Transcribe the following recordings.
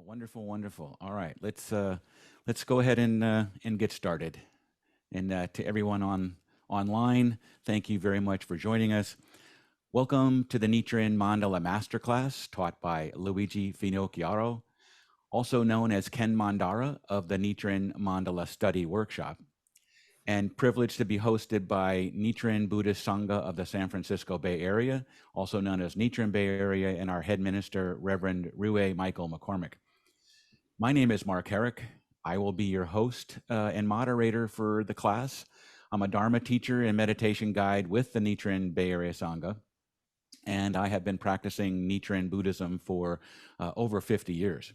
Wonderful, wonderful. All right, let's go ahead and get started. And to everyone online, thank you very much for joining us. Welcome to the Nichiren Mandala Masterclass taught by Luigi Finocchiaro, also known as Ken Mandara of the Nichiren Mandala Study Workshop, and privileged to be hosted by Nichiren Buddhist Sangha of the San Francisco Bay Area, also known as Nichiren Bay Area, and our head minister, Reverend Rue Michael McCormick. My name is Mark Herrick. I will be your host and moderator for the class. I'm a Dharma teacher and meditation guide with the Nichiren Bay Area Sangha, and I have been practicing Nichiren Buddhism for over 50 years.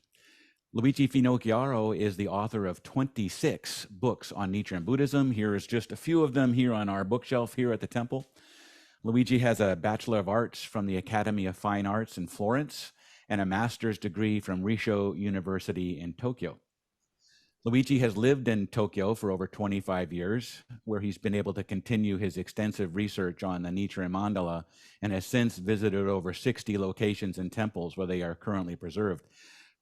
Luigi Finocchiaro is the author of 26 books on Nichiren Buddhism. Here is just a few of them here on our bookshelf here at the temple. Luigi has a Bachelor of Arts from the Academy of Fine Arts in Florence and a master's degree from Risho University in Tokyo. Luigi has lived in Tokyo for over 25 years, where he's been able to continue his extensive research on the Nichiren Mandala and has since visited over 60 locations and temples where they are currently preserved.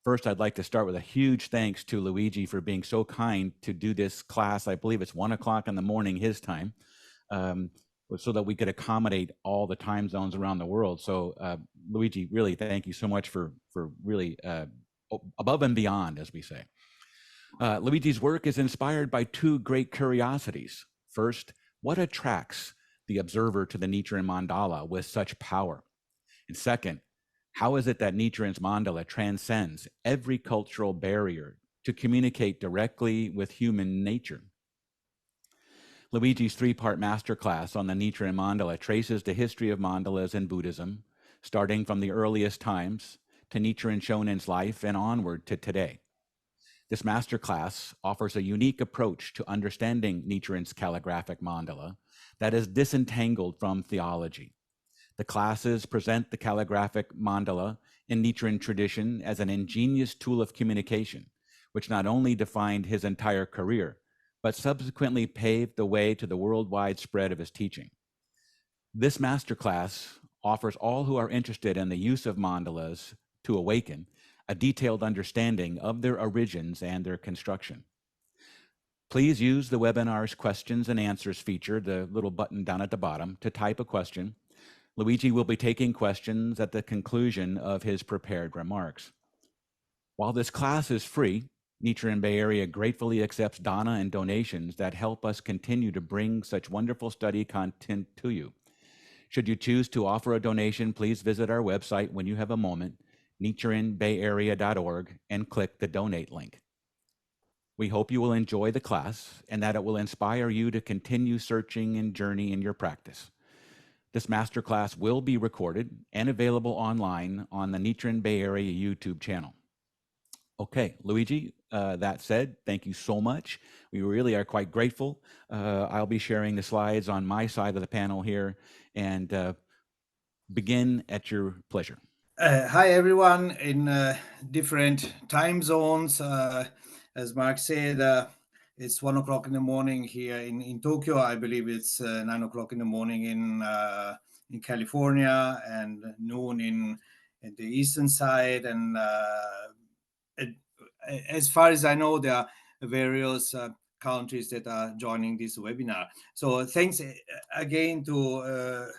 First, I'd like to start with a huge thanks to Luigi for being so kind to do this class. I believe it's 1 o'clock in the morning his time, so that we could accommodate all the time zones around the world. So Luigi, really thank you so much for really above and beyond, as we say. Luigi's work is inspired by two great curiosities. First, what attracts the observer to the Nichiren Mandala with such power? And second, how is it that Nichiren's mandala transcends every cultural barrier to communicate directly with human nature? Luigi's three-part masterclass on the Nichiren Mandala traces the history of mandalas in Buddhism, starting from the earliest times to Nichiren Shonen's life and onward to today. This masterclass offers a unique approach to understanding Nichiren's calligraphic mandala that is disentangled from theology. The classes present the calligraphic mandala in Nichiren tradition as an ingenious tool of communication, which not only defined his entire career, but subsequently paved the way to the worldwide spread of his teaching. This masterclass offers all who are interested in the use of mandalas to awaken a detailed understanding of their origins and their construction. Please use the webinar's questions and answers feature, the little button down at the bottom, to type a question. Luigi will be taking questions at the conclusion of his prepared remarks. While this class is free, Nichiren Bay Area gratefully accepts dana and donations that help us continue to bring such wonderful study content to you. Should you choose to offer a donation, please visit our website when you have a moment, nichirenbayarea.org, and click the donate link. We hope you will enjoy the class and that it will inspire you to continue searching and journey in your practice. This masterclass will be recorded and available online on the Nichiren Bay Area YouTube channel. Okay, Luigi, that said, thank you so much. We really are quite grateful. I'll be sharing the slides on my side of the panel here, and begin at your pleasure. Hi, everyone in different time zones. As Mark said, it's 1 o'clock in the morning here in Tokyo. I believe it's 9 o'clock in the morning in California, and noon in the eastern side. And as far as I know, there are various countries that are joining this webinar. So thanks again to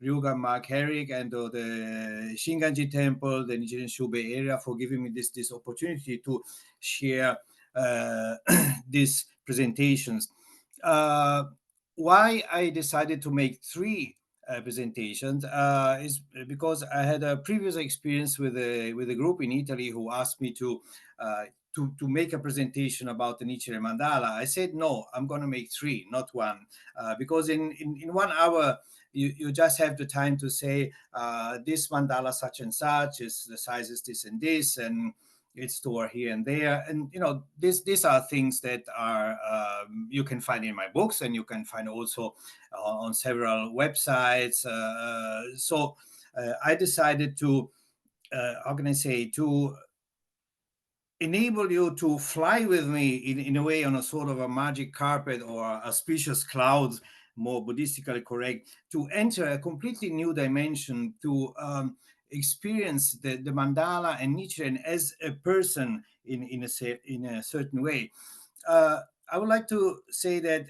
Ryuga Mark Herrick and to the Shinganji Temple, the Nichiren Shubei area, for giving me this opportunity to share these presentations. Why I decided to make three presentations is because I had a previous experience with a group in Italy who asked me to make a presentation about the Nichiren Mandala. I said, no, I'm going to make three, not one, because in 1 hour, you just have the time to say, this mandala such and such, is the size is this and this, and it's stored here and there. And, these are things that are you can find in my books, and you can find also on several websites. So I decided to, to enable you to fly with me in a way on a sort of a magic carpet or auspicious clouds, more Buddhistically correct, to enter a completely new dimension, to experience the mandala and Nichiren as a person in a certain way. Uh, I would like to say that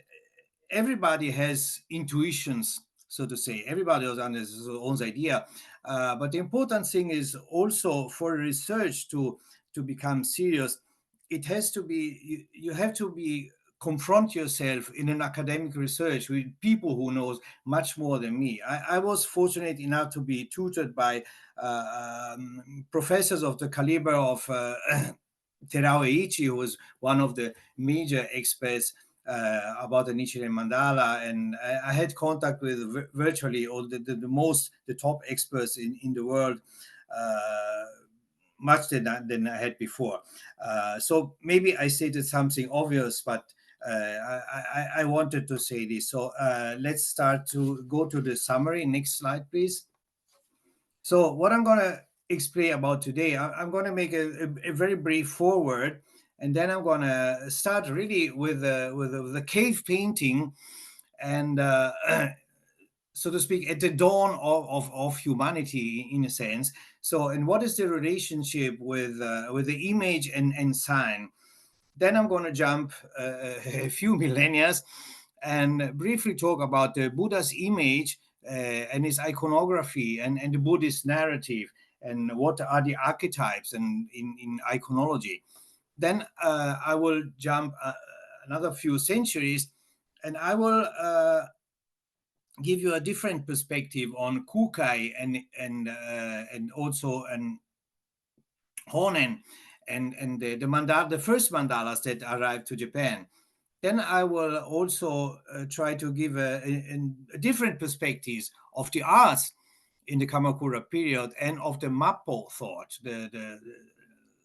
everybody has intuitions, so to say. Everybody has his own idea, but the important thing is also for research to become serious. It has to be you have to be confront yourself in an academic research with people who knows much more than me. I was fortunate enough to be tutored by professors of the caliber of Terao Eiichi, who was one of the major experts about the Nichiren Mandala, and I had contact with virtually all the top experts in the world, uh, much than I had before. So maybe I stated something obvious, but I wanted to say this. So let's start to go to the summary. Next slide, please. So what I'm going to explain about today, I'm going to make a very brief forward, and then I'm going to start really with the cave painting, and so to speak, at the dawn of humanity, in a sense. So, and what is the relationship with the image and sign? Then I'm going to jump a few millennia and briefly talk about the Buddha's image and his iconography and the Buddhist narrative and what are the archetypes and in iconology. Then I will jump another few centuries and I will give you a different perspective on Kukai and also an Honen and the first mandalas that arrived to Japan. Then I will also try to give a different perspectives of the arts in the Kamakura period and of the mappo thought, the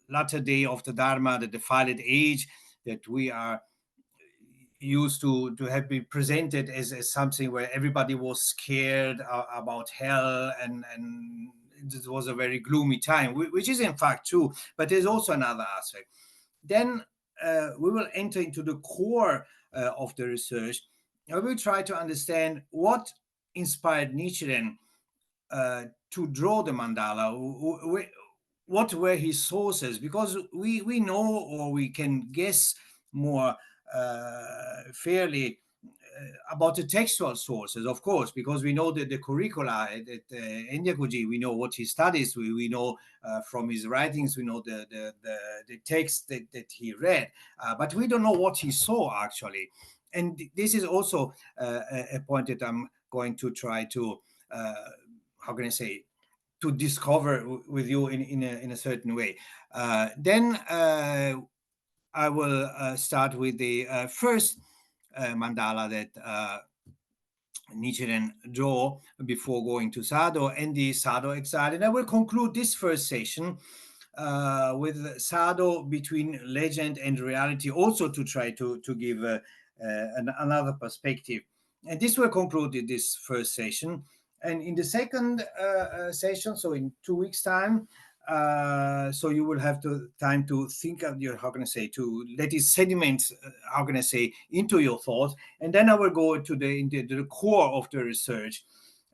latter day of the Dharma, the defiled age that we are used to have been presented as something where everybody was scared about hell and it was a very gloomy time, which is in fact true, but there's also another aspect. Then we will enter into the core of the research. I will try to understand what inspired Nichiren to draw the mandala. What were his sources? Because we know or we can guess more fairly about the textual sources, of course, because we know that the curricula at Enyakuji, we know what he studies, we know from his writings, we know the text that he read, but we don't know what he saw actually. And this is also a point that I'm going to try to, how can I say, to discover with you in a certain way. Then I will start with the first mandala that Nichiren draw before going to Sado and the Sado exile. And I will conclude this first session with Sado between legend and reality, also to try to give another perspective. And this will conclude this first session. And in the second session, so in 2 weeks' time, so you will have to time to think of your, how can I say, to let it sediment, how can I say, into your thoughts, and then I will go into the core of the research,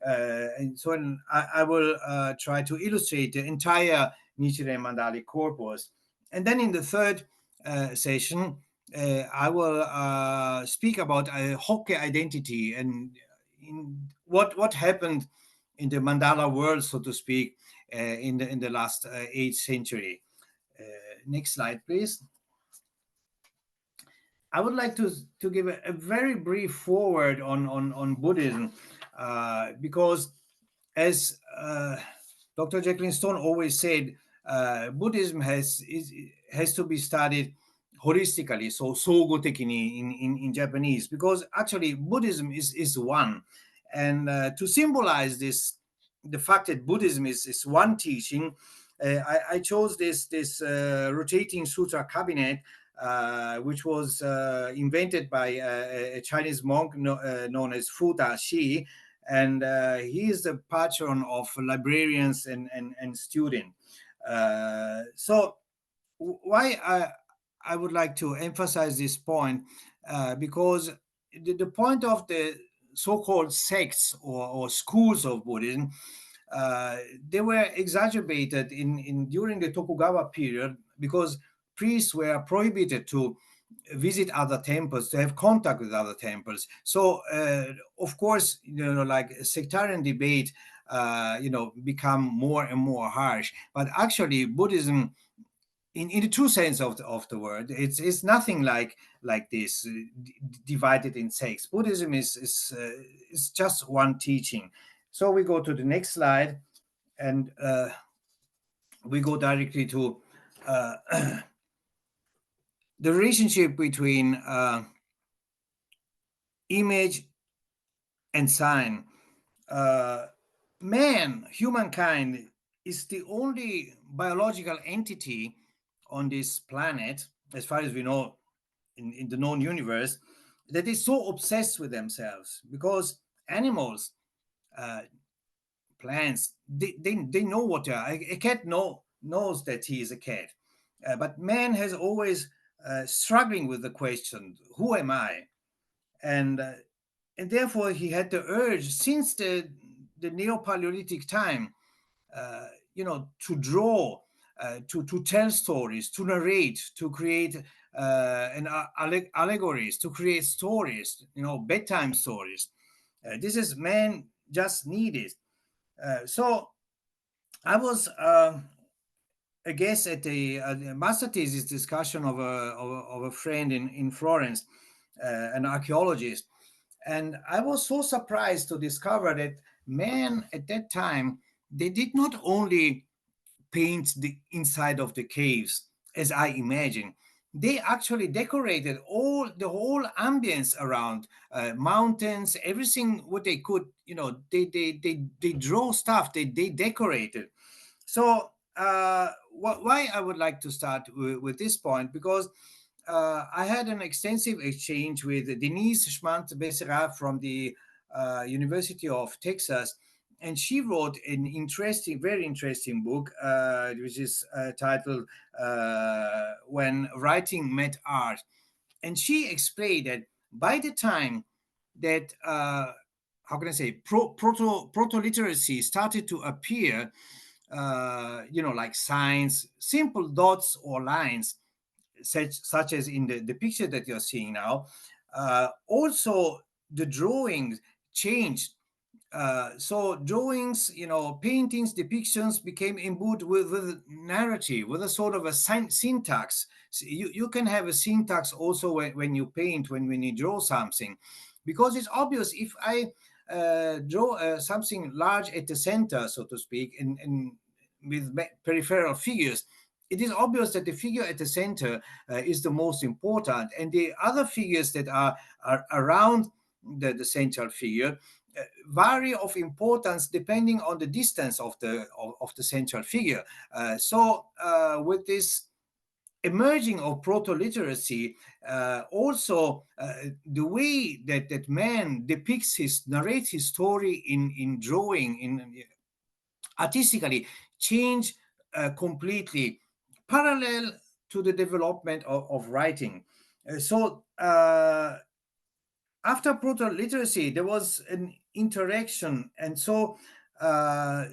and so I will try to illustrate the entire Nichiren Mandali corpus, and then in the third session, I will speak about Hokke identity and in what happened in the mandala world, so to speak, in the last 8th century. Next slide, please. I would like to give a very brief forward on Buddhism, because as Dr. Jacqueline Stone always said, Buddhism has to be studied holistically, so sogotekini in Japanese, because actually Buddhism is one, and to symbolize this, the fact that Buddhism is one teaching, I chose this rotating sutra cabinet, which was invented by a Chinese monk known as Fu Shi, and he is the patron of librarians and students. So why I would like to emphasize this point, because the point of the so-called sects or schools of Buddhism uh, they were exacerbated in during the Tokugawa period, because priests were prohibited to visit other temples, to have contact with other temples. So of course, like sectarian debate become more and more harsh. But actually Buddhism, in the true sense of the word, it's nothing like this, divided in sects. Buddhism is just one teaching. So we go to the next slide, and we go directly to uh, the relationship between image and sign. Uh, Man, humankind, is the only biological entity on this planet, as far as we know, in the known universe, that is so obsessed with themselves. Because animals, uh, plants, they know what they are. A cat knows that he is a cat. But man has always struggling with the question, who am I? And and therefore he had the urge since the Neo-Paleolithic time, uh, to draw, to tell stories, to narrate, to create allegories, to create stories, bedtime stories. This is man just needed. So I was a guest at the master thesis discussion of a friend in Florence, an archaeologist. And I was so surprised to discover that men at that time, they did not only paint the inside of the caves, as I imagine. They actually decorated the whole ambience around, mountains, everything what they could. They draw stuff. They decorated. So why I would like to start with this point, because I had an extensive exchange with Denise Schmant-Becerra from the University of Texas, and she wrote an interesting, very interesting book, which is titled "When Writing Met Art," and she explained that by the time that how can I say, proto literacy started to appear, like signs, simple dots or lines, such as in the picture that you're seeing now. Also, the drawings changed. So drawings, paintings, depictions became imbued with narrative, with a sort of a syntax. So you can have a syntax also when you paint, when you draw something, because it's obvious if I draw something large at the center, so to speak, and with peripheral figures, it is obvious that the figure at the center is the most important, and the other figures that are around the central figure vary of importance depending on the distance of the central figure. So with this emerging of proto-literacy, also the way that man depicts narrates his story in drawing, in artistically, change completely, parallel to the development of writing. So after proto-literacy, there was an interaction, and so uh,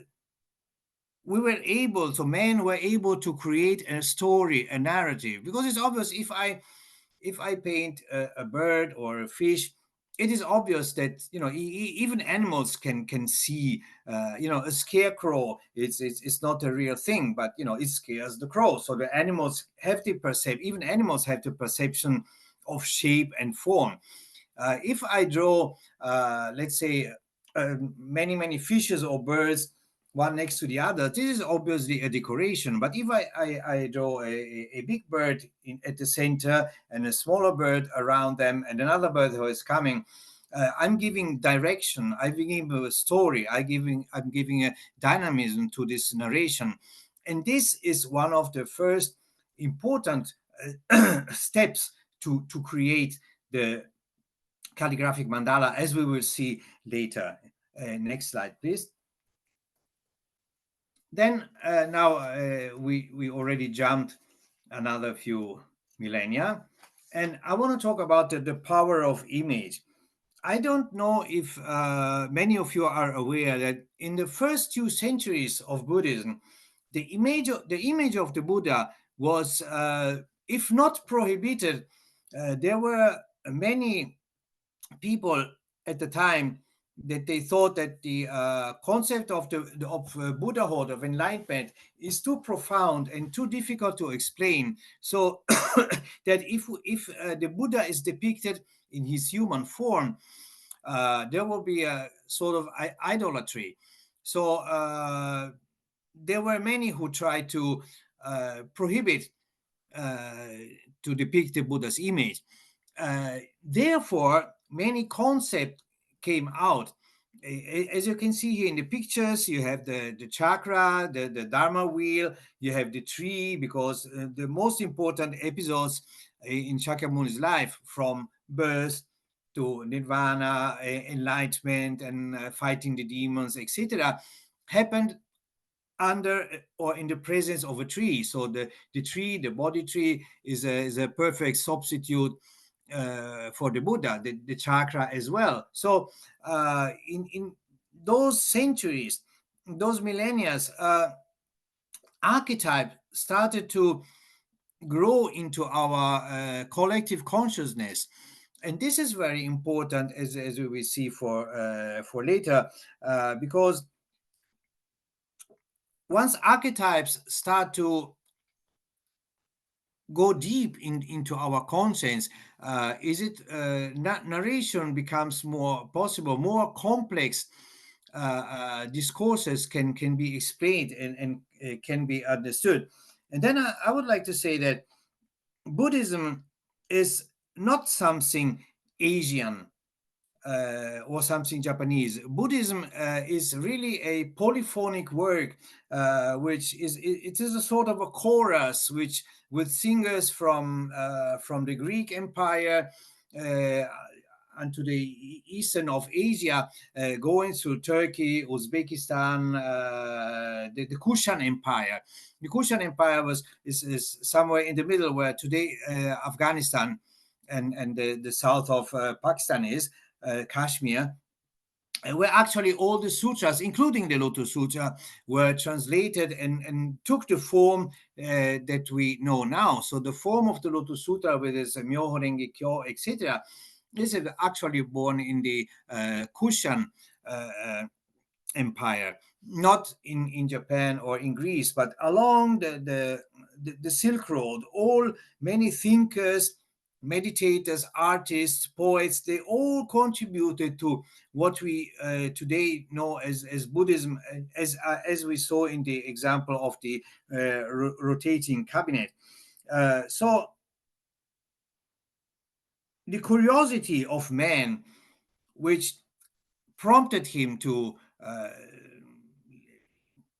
men were able to create a story, a narrative, because it's obvious if I paint a bird or a fish, it is obvious that even animals can see. A scarecrow. It's not a real thing, but it scares the crow. So the animals have the even animals have the perception of shape and form. If I draw, let's say, many fishes or birds, one next to the other, this is obviously a decoration. But if I draw a big bird at the center and a smaller bird around them and another bird who is coming, I'm giving direction. I'm giving a story. I'm giving a dynamism to this narration, and this is one of the first important steps to create the calligraphic mandala, as we will see later. Next slide, please. Then now we already jumped another few millennia, and I want to talk about the power of image. I don't know if many of you are aware that in the first 2 centuries of Buddhism, the image of the Buddha was, if not prohibited, there were many people at the time that they thought that the concept of Buddhahood, of enlightenment, is too profound and too difficult to explain. So that if the Buddha is depicted in his human form, there will be a sort of idolatry. So there were many who tried to prohibit uh, to depict the Buddha's image. Therefore, many concepts came out. As you can see here in the pictures, you have the chakra, the Dharma wheel, you have the tree, because the most important episodes in Shakyamuni's life, from birth to nirvana, enlightenment, and fighting the demons, etc., happened under or in the presence of a tree. So the tree, the body tree, is a perfect substitute for the Buddha, the chakra as well. So in those centuries, those millennia, archetype started to grow into our collective consciousness. And this is very important, as we will see for later, because once archetypes start to go deep into our conscience, is it narration becomes more possible, more complex discourses can be explained and can be understood. And then I would like to say that Buddhism is not something Asian or something Japanese. Buddhism is really a polyphonic work, which it is a sort of a chorus, which with singers from the Greek Empire. And to the eastern of Asia, going through Turkey, Uzbekistan, the Kushan Empire. The Kushan Empire is somewhere in the middle, where today Afghanistan and the south of Pakistan is, Kashmir, where actually all the sutras, including the Lotus Sutra, were translated and took the form that we know now. So the form of the Lotus Sutra, with its Myoho Renge Kyo, etc., is actually born in the Kushan uh, Empire, not in Japan or in Greece, but along the Silk Road. All many thinkers, meditators, artists, poets, they all contributed to what we today know as Buddhism, as we saw in the example of the rotating cabinet. So the curiosity of man, which prompted him to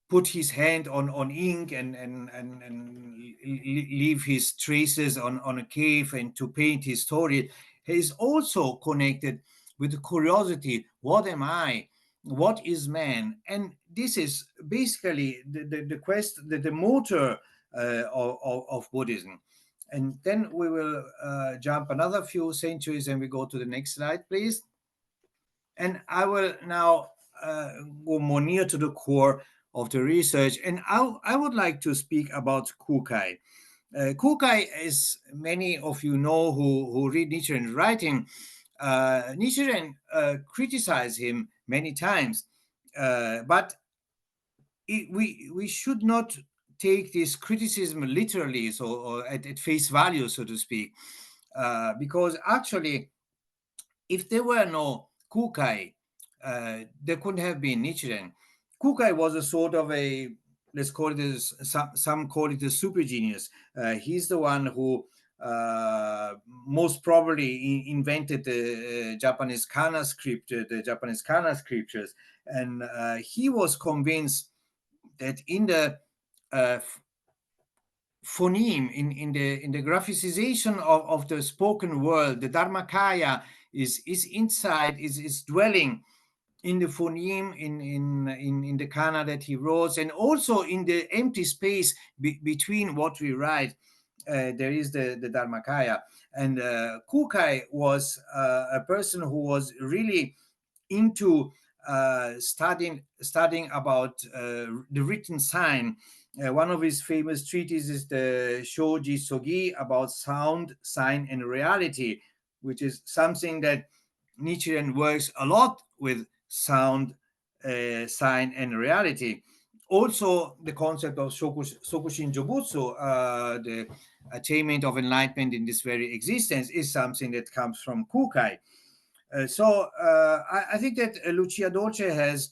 put his hand on ink and leave his traces on a cave, and to paint his story, is also connected with the curiosity: what am I, what is man? And this is basically the quest, the motor of Buddhism. And then we will jump another few centuries, and we go to the next slide, please. And I will now go more near to the core of the research. And I would like to speak about Kukai. Kukai, as many of you know who read Nichiren's writing, Nichiren criticized him many times, but we should not take this criticism literally, so or at face value, so to speak, because actually, if there were no Kukai, there couldn't have been Nichiren. Kukai was a sort of a, let's call it as, some call it a super genius. He's the one who most probably invented the Japanese kana script, the Japanese kana scriptures, and he was convinced that in the uh, phoneme, in the graphicization of the spoken world, the Dharmakaya is inside, is dwelling in the phoneme, in the kana that he wrote, and also in the empty space between what we write. there is the Dharmakaya. And Kukai was a person who was really into studying about the written sign. One of his famous treatises is the Shoji Sogi about sound, sign, and reality, which is something that Nichiren works a lot with: sound, sign, and reality. Also, the concept of Sokushin Jobutsu, the attainment of enlightenment in this very existence, is something that comes from Kukai. I think that Lucia Dolce has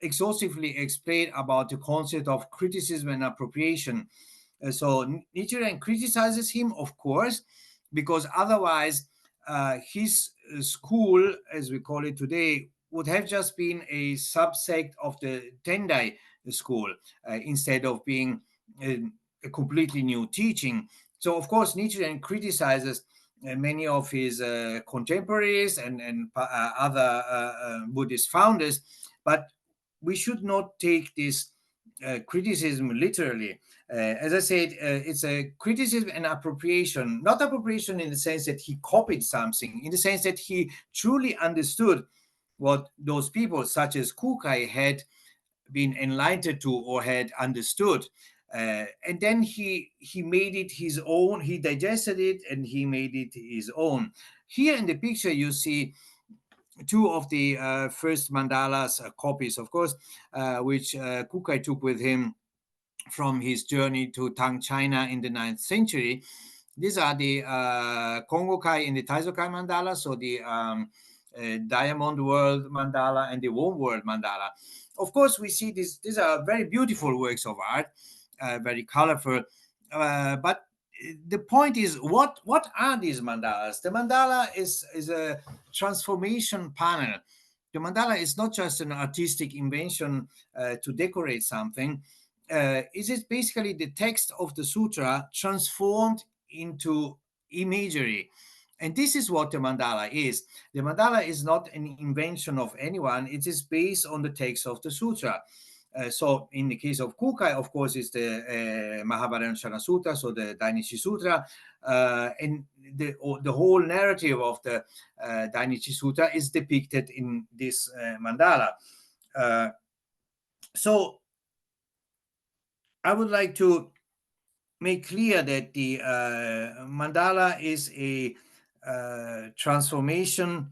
exhaustively explained about the concept of criticism and appropriation. Nichiren criticizes him, of course, because otherwise his school, as we call it today, would have just been a subsect of the Tendai school instead of being a completely new teaching. So, of course, Nichiren criticizes many of his contemporaries and other Buddhist founders, but we should not take this criticism literally. As I said, it's a criticism and appropriation, not appropriation in the sense that he copied something, in the sense that he truly understood what those people, such as Kukai, had been enlightened to or had understood. And then he made it his own. He digested it and he made it his own. Here in the picture, you see two of the first mandalas, copies, of course, which Kukai took with him from his journey to Tang China in the 9th century. These are the Kongokai and the Taizokai mandala, so the Diamond World mandala and the Warm World mandala. Of course, we see these are very beautiful works of art, very colorful. But the point is, what are these mandalas? The mandala is a transformation panel. The mandala is not just an artistic invention to decorate something. It is basically the text of the sutra transformed into imagery. And this is what the mandala is. The mandala is not an invention of anyone, it is based on the text of the sutra. So, in the case of Kukai, of course, it's the Mahabharana Sutra, so the Dainichi Sutra, and the whole narrative of the Dainichi Sutra is depicted in this mandala. So, I would like to make clear that the mandala is a transformation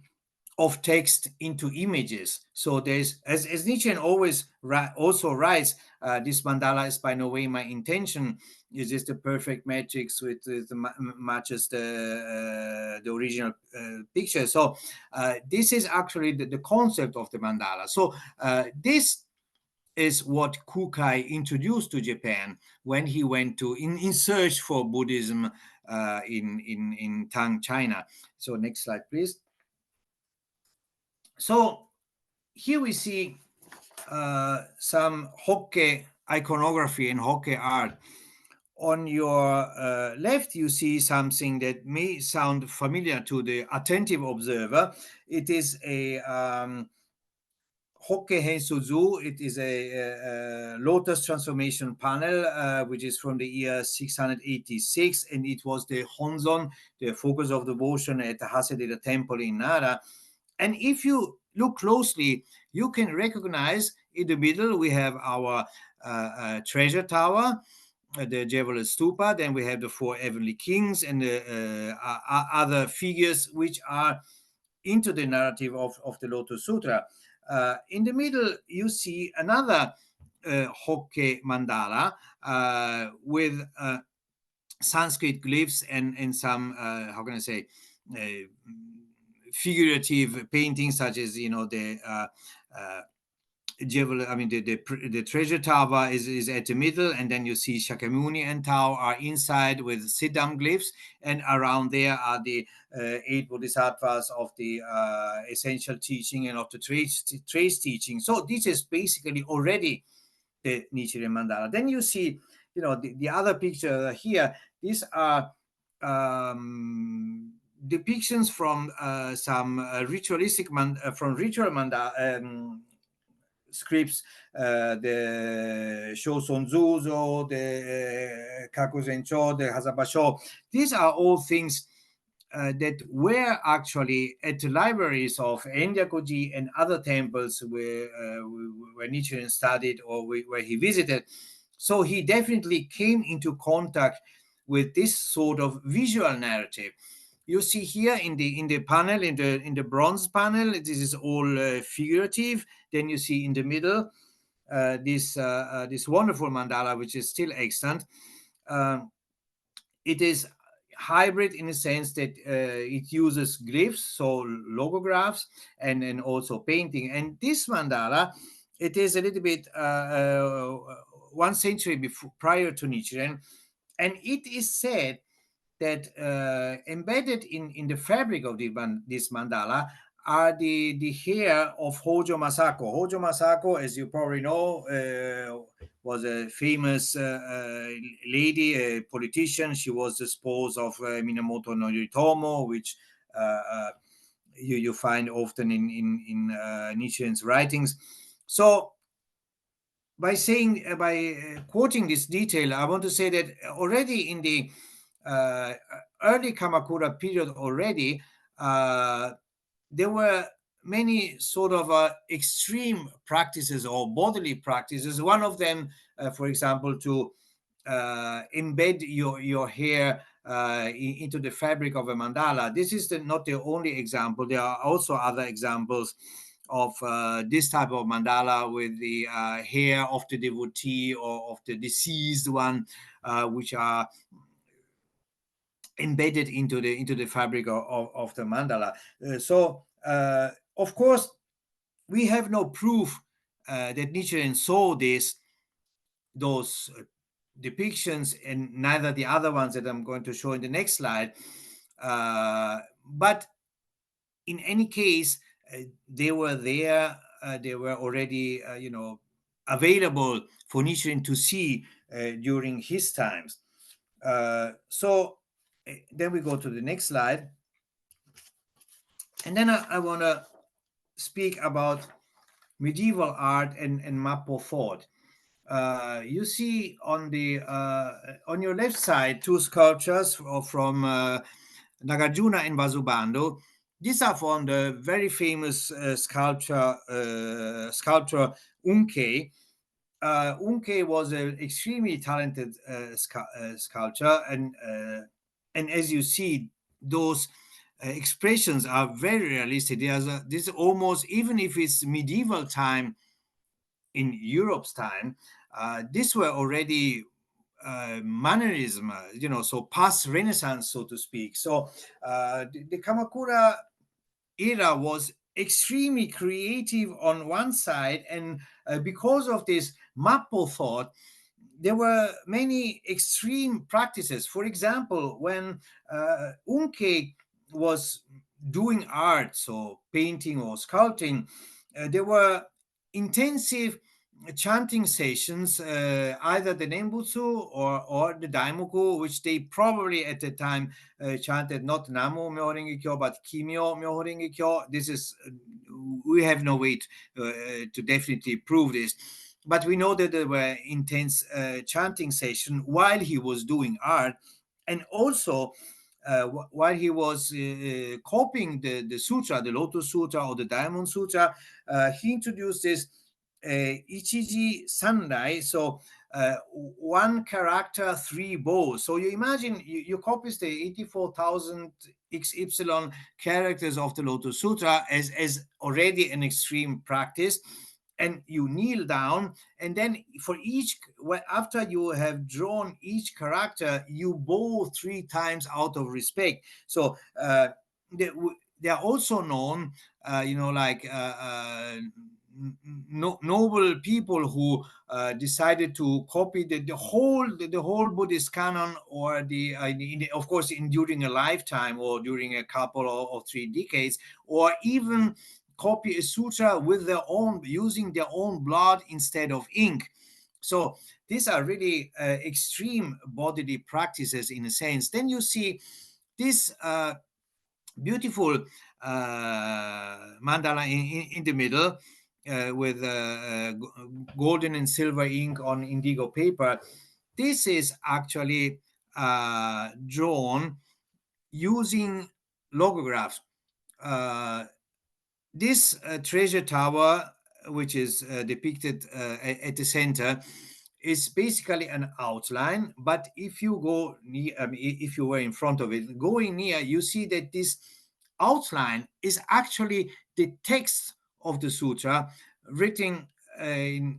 of text into images. So there's, as Nietzsche always also writes, this mandala is by no way my intention. It's just a perfect matrix with matches the original picture. So this is actually the concept of the mandala. So this is what Kukai introduced to Japan when he went to in search for Buddhism in Tang China. So next slide, please. So here we see some Hokke iconography and Hokke art. On your left, you see something that may sound familiar to the attentive observer. It is a Hokke Hensuzu. It is a lotus transformation panel, which is from the year 686, and it was the Honzon, the focus of devotion at the Hasedera temple in Nara. And if you look closely, you can recognize in the middle we have our treasure tower, the Jevala Stupa. Then we have the four heavenly kings and the other figures which are into the narrative of the Lotus Sutra. In the middle, you see another Hokke mandala with Sanskrit glyphs and some, how can I say, figurative paintings, such as the the treasure tower is at the middle, and then you see Shakyamuni and Tao are inside with Siddham glyphs, and around there are the 8 bodhisattvas of the essential teaching and of the trace teaching. So this is basically already the Nichiren Mandala. Then you see, the other picture here. These are depictions from some ritualistic ritual mandala. scripts, the Shosonzuzo, the Kakuzencho, the Hazabasho. These are all things that were actually at the libraries of Enryakuji and other temples where Nichiren studied or where he visited. So he definitely came into contact with this sort of visual narrative. You see here in the panel, in the bronze panel, this is all figurative. Then you see in the middle this wonderful mandala, which is still extant. Um, it is hybrid in the sense that it uses glyphs, so logographs, and also painting. And this mandala, it is a little bit 1 century before, prior to Nichiren, and it is said that embedded in the fabric of this mandala are the hair of Hojo Masako. Hojo Masako, as you probably know, was a famous lady, a politician. She was the spouse of Minamoto no Yoritomo, which you find often in Nichiren's writings. So by quoting this detail, I want to say that already in the uh, early Kamakura period already, there were many sort of extreme practices or bodily practices. One of them, for example, to embed your hair into the fabric of a mandala. This is not the only example. There are also other examples of this type of mandala with the hair of the devotee or of the deceased one, which are embedded into the fabric of the mandala. Of course, we have no proof that Nichiren saw those depictions, and neither the other ones that I'm going to show in the next slide. But in any case, they were there. They were already, available for Nichiren to see during his times. Then we go to the next slide. And then I want to speak about medieval art and mappo thought. You see on your left side two sculptures from Nagarjuna and Vasubandhu. These are from the very famous sculptor Unke. Unke was an extremely talented sculptor, and as you see, those expressions are very realistic. This almost, even if it's medieval time in Europe's time, these were already mannerism, so past Renaissance, so to speak. So the Kamakura era was extremely creative on one side, and because of this mappo thought, there were many extreme practices. For example, when Unke was doing art, so painting or sculpting, there were intensive chanting sessions, either the Nembutsu or the Daimoku, which they probably at the time chanted not Namo Myoho Kyo, but Kimyo Myoho Kyo. This is, we have no way to definitely prove this. But we know that there were intense chanting sessions while he was doing art. And also, while he was copying the sutra, the Lotus Sutra or the Diamond Sutra, he introduced this Ichiji Sandai, so one character, three bows. So you imagine you copy the 84,000 XY characters of the Lotus Sutra as already an extreme practice, and you kneel down, and then for each, after you have drawn each character, you bow 3 times out of respect. So they are also known, noble people who decided to copy the whole Buddhist canon, or of course during a lifetime or during a couple or 3 decades, or even copy a sutra with their own, using their own blood instead of ink. So these are really extreme bodily practices in a sense. Then you see this beautiful mandala in the middle. with golden and silver ink on indigo paper. This is actually drawn using logographs. Uh, this treasure tower, which is depicted at the center, is basically an outline. But if you go near, if you were in front of it, going near, you see that this outline is actually the text of the sutra written in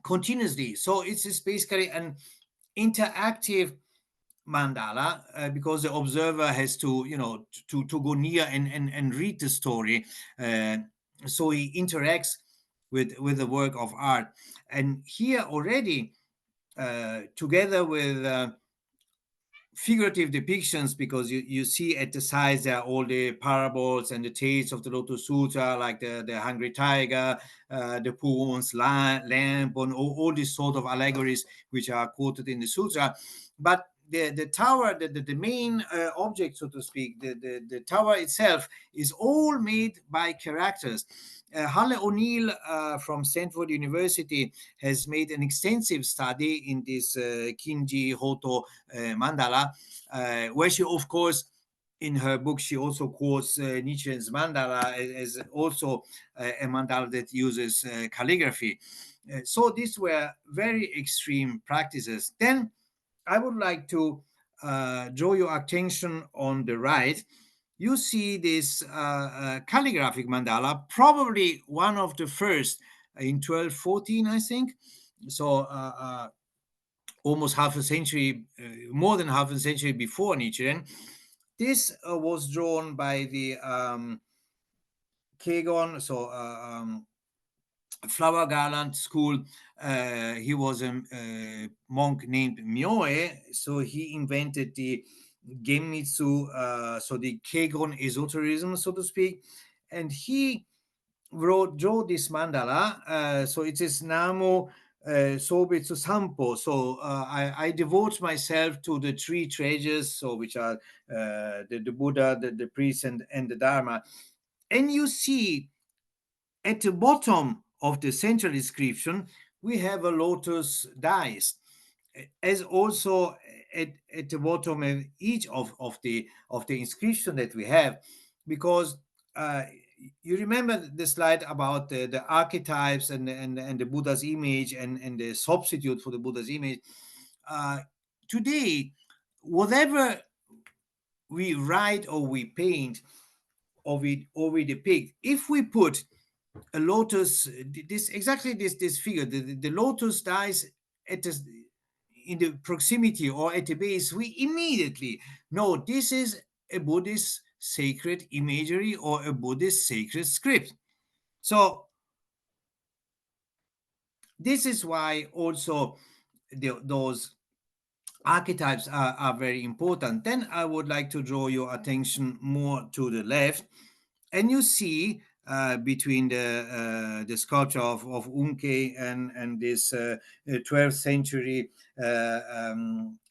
continuously. So it's basically an interactive mandala, because the observer has to, to go near and read the story. uh, so he interacts with the work of art. And here already, together with figurative depictions, because you see at the sides there are all the parables and the tales of the Lotus Sutra, like the hungry tiger, the poor one's lamp, and all these sort of allegories which are quoted in the sutra. But the tower, the main object, so to speak, the tower itself is all made by characters. Halle O'Neill from Stanford University has made an extensive study in this Kinji Hoto mandala, where she, of course, in her book, she also quotes Nichiren's mandala as also a mandala that uses calligraphy. So these were very extreme practices. Then I would like to draw your attention on the right. You see this calligraphic mandala, probably one of the first in 1214, I think. So almost half a century, more than half a century before Nichiren. This was drawn by the Kegon, so Flower Garland School. He was a monk named Myoe, so he invented the Genmitsu, so the Kegon esotericism, so to speak, and he drew this mandala. So it is Namo Sobetsu Sampo. So I devote myself to the three treasures, so which are the Buddha, the priest, and the Dharma. And you see at the bottom of the central inscription, we have a lotus dice, as also at the bottom of each of the inscription that we have, because uh, you remember the slide about the archetypes and the Buddha's image and the substitute for the Buddha's image. Uh, Today, whatever we write or we paint or we depict, if we put a lotus, this exactly this figure, the lotus dies at the, in the proximity or at the base, we immediately know this is a Buddhist sacred imagery or a Buddhist sacred script. So this is why also those archetypes are very important. Then I would like to draw your attention more to the left, and you see between the sculpture of Unke and this 12th century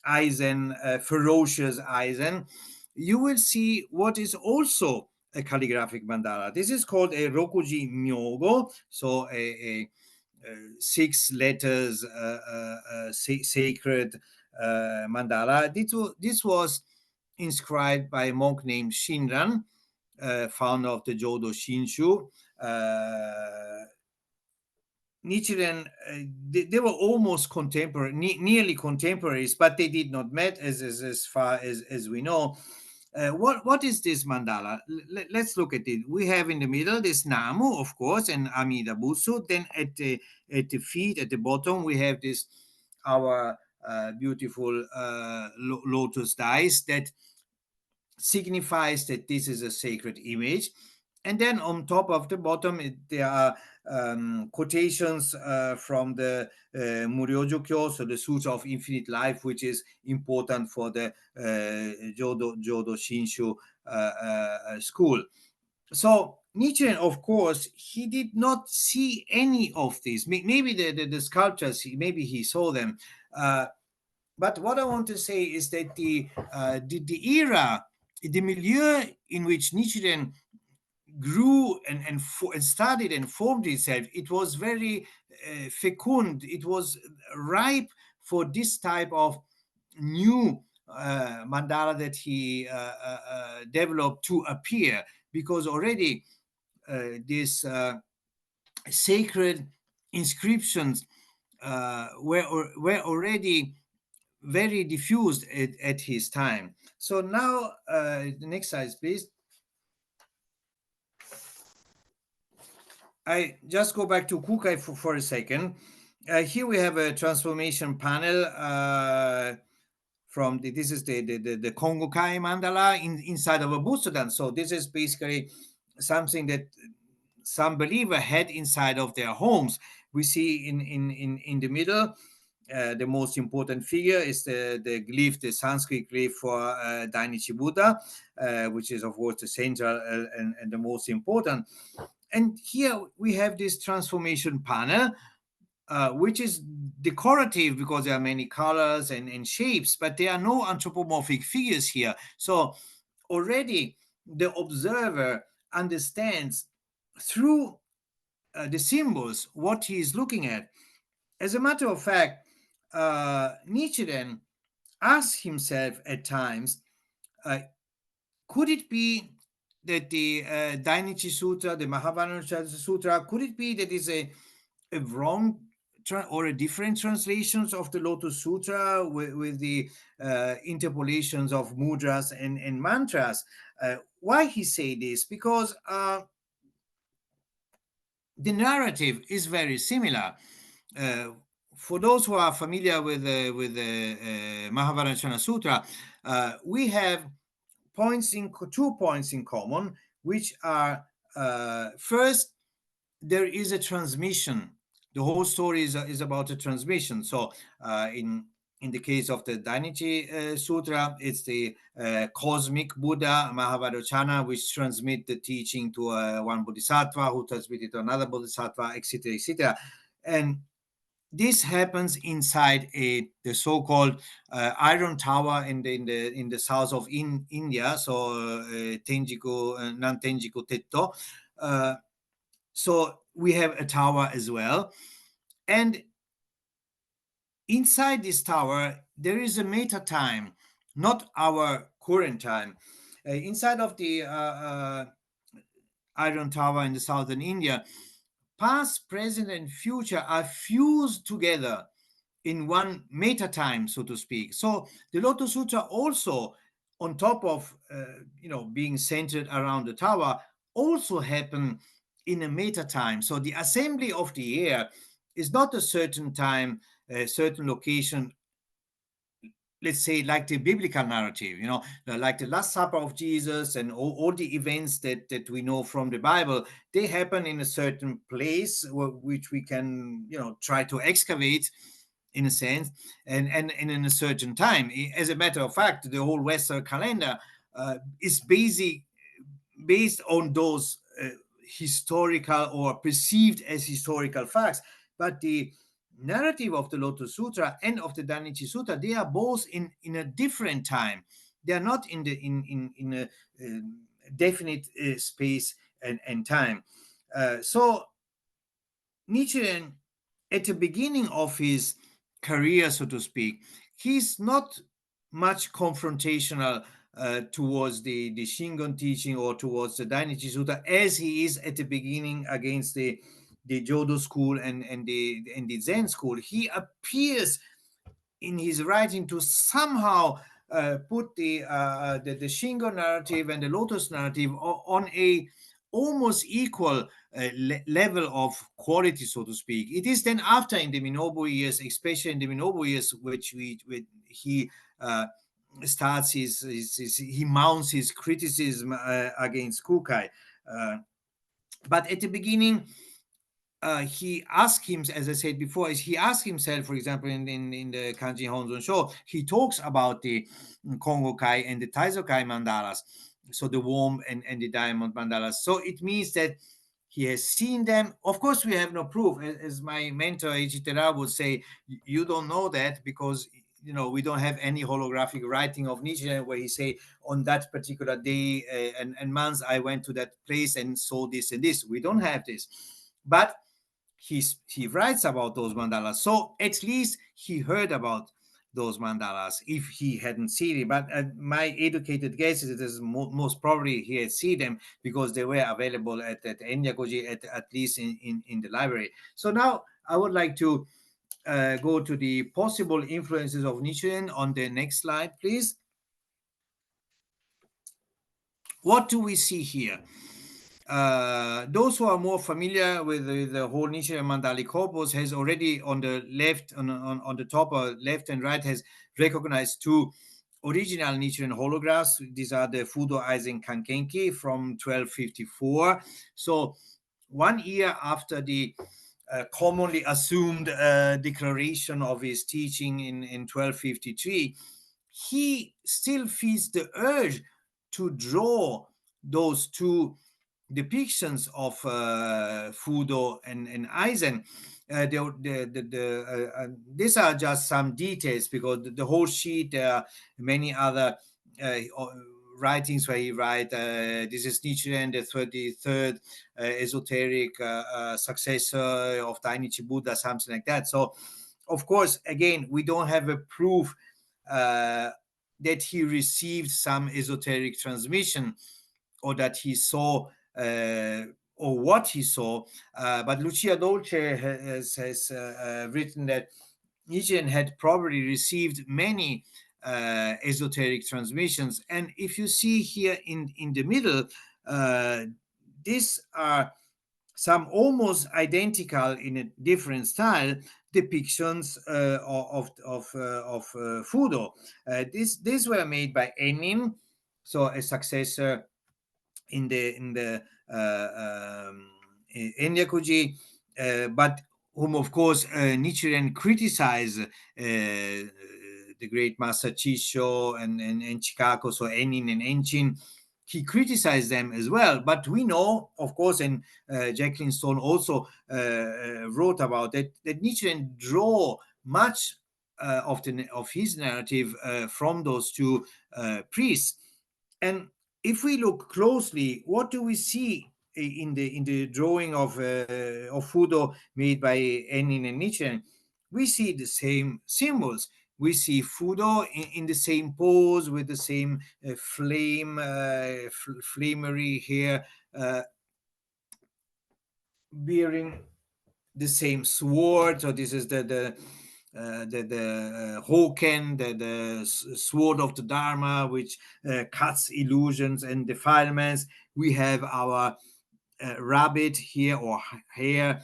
Eisen, ferocious Eisen, you will see what is also a calligraphic mandala. This is called a Rokuji Myogo, so a six letters sacred mandala. This was inscribed by a monk named Shinran, founder of the Jodo Shinshu. Nichiren, they were almost contemporary, nearly contemporaries, but they did not meet, as far as we know. What is this mandala? Let's look at it. We have in the middle this Namu, of course, and Amida Busu. Then at the feet, at the bottom, we have this our beautiful lotus dice that signifies that this is a sacred image. And then on top of the bottom, there are quotations from the Muryojo-kyo, so the Sutra of Infinite Life, which is important for the Jodo Shinshu school. So Nichiren, of course, he did not see any of these. Maybe the sculptures, maybe he saw them. But what I want to say is that the era, the milieu in which Nichiren grew and started and formed itself, it was very fecund. It was ripe for this type of new mandala that he developed to appear, because already these sacred inscriptions were already very diffused at his time. So now, the next slide, please. I just go back to Kukai for a second. Here we have a transformation panel from this is the Kongokai mandala inside of a Busudan. So this is basically something that some believer had inside of their homes. We see in the middle, the most important figure is the glyph, the Sanskrit glyph for Dainichi Buddha, which is of course the central and the most important. And here we have this transformation panel, which is decorative because there are many colors and shapes, but there are no anthropomorphic figures here. So already the observer understands through the symbols what he is looking at. As a matter of fact, Nichiren asks himself at times, uh, could it be that the Dainichi Sutra, the Mahavajra Sutra, could it be that is a wrong or a different translations of the Lotus Sutra with the interpolations of mudras and mantras? Why he say this? Because the narrative is very similar. Uh, for those who are familiar with the Mahavajra Sutra, we have 2 points in common, which are first, there is a transmission. The whole story is about a transmission. So in the case of the Dainichi Sutra, it's the cosmic Buddha, Mahavajracana, which transmit the teaching to one bodhisattva, who transmit it to another bodhisattva, etc., etc. And this happens inside the so-called iron tower in the south of India, so Tenjiku, Nantenjiku Tetto. So we have a tower as well, and inside this tower there is a meta time, not our current time. Inside of the iron tower in the southern India, past, present, and future are fused together in one meta time, so to speak. So the Lotus Sutra also, on top of being centered around the tower, also happen in a meta time. So the assembly of the air is not a certain time, a certain location, let's say like the biblical narrative, like the Last Supper of Jesus and all the events that we know from the Bible. They happen in a certain place which we can try to excavate in a sense, and in a certain time. As a matter of fact, the whole Western calendar is based on those historical or perceived as historical facts. But the narrative of the Lotus Sutra and of the Dainichi Sutra, they are both in a different time. They are not in a definite space and time. So Nichiren, at the beginning of his career, so to speak, he's not much confrontational towards the Shingon teaching or towards the Dainichi Sutta, as he is at the beginning against the Jodo school and the Zen school. He appears in his writing to somehow put the Shingon narrative and the Lotus narrative on a almost equal level of quality, so to speak. It is then after, in the Minobu years, especially in the Minobu years, which he starts he mounts his criticism against Kukai. But at the beginning, he asked him, as I said before, he asked himself, for example, in the Kanji Honzon Sho, he talks about the Kongokai and the Taizokai mandalas, so the worm and the diamond mandalas. So it means that he has seen them. Of course, we have no proof. As my mentor Ichitera would say, you don't know that because we don't have any holographic writing of Nietzsche where he say on that particular day and month I went to that place and saw this and this. We don't have this, but he writes about those mandalas. So at least he heard about those mandalas if he hadn't seen it. But my educated guess is that most probably he had seen them because they were available at Enyagoji, at least in the library. So now I would like to go to the possible influences of Nichiren on the next slide, please. What do we see here? Those who are more familiar with the whole Nichiren Mandali corpus has already on the left, on the top left and right, has recognized two original Nichiren holographs. These are the Fudo Aizen Kankenki from 1254. So 1 year after the commonly assumed declaration of his teaching in 1253, he still feels the urge to draw those two depictions of Fudo and Aizen. These are just some details because the whole sheet, there are many other uh, writings where he write this is Nichiren, the 33rd esoteric successor of Dainichi Buddha, something like that. So of course, again, we don't have a proof that he received some esoteric transmission or that he saw or what he saw. But Lucia Dolce has written that Nichiren had probably received many esoteric transmissions. And if you see here in the middle, uh, these are some almost identical in a different style depictions of Fudo. These were made by Enin, so a successor in the Enyakuji, but whom of course Nichiren criticized the great master Chisho and Chikako, so Enin and Enchin. He criticized them as well, but we know, of course, and Jacqueline Stone also wrote about it, that Nichiren draw much of his narrative from those two priests. And if we look closely, what do we see in the drawing of Fudo made by Enin and Nichiren? We see the same symbols. We see Fudo in the same pose with the same flamery here, bearing the same sword. So this is the Hoken, the sword of the Dharma, which cuts illusions and defilements. We have our rabbit here or hare,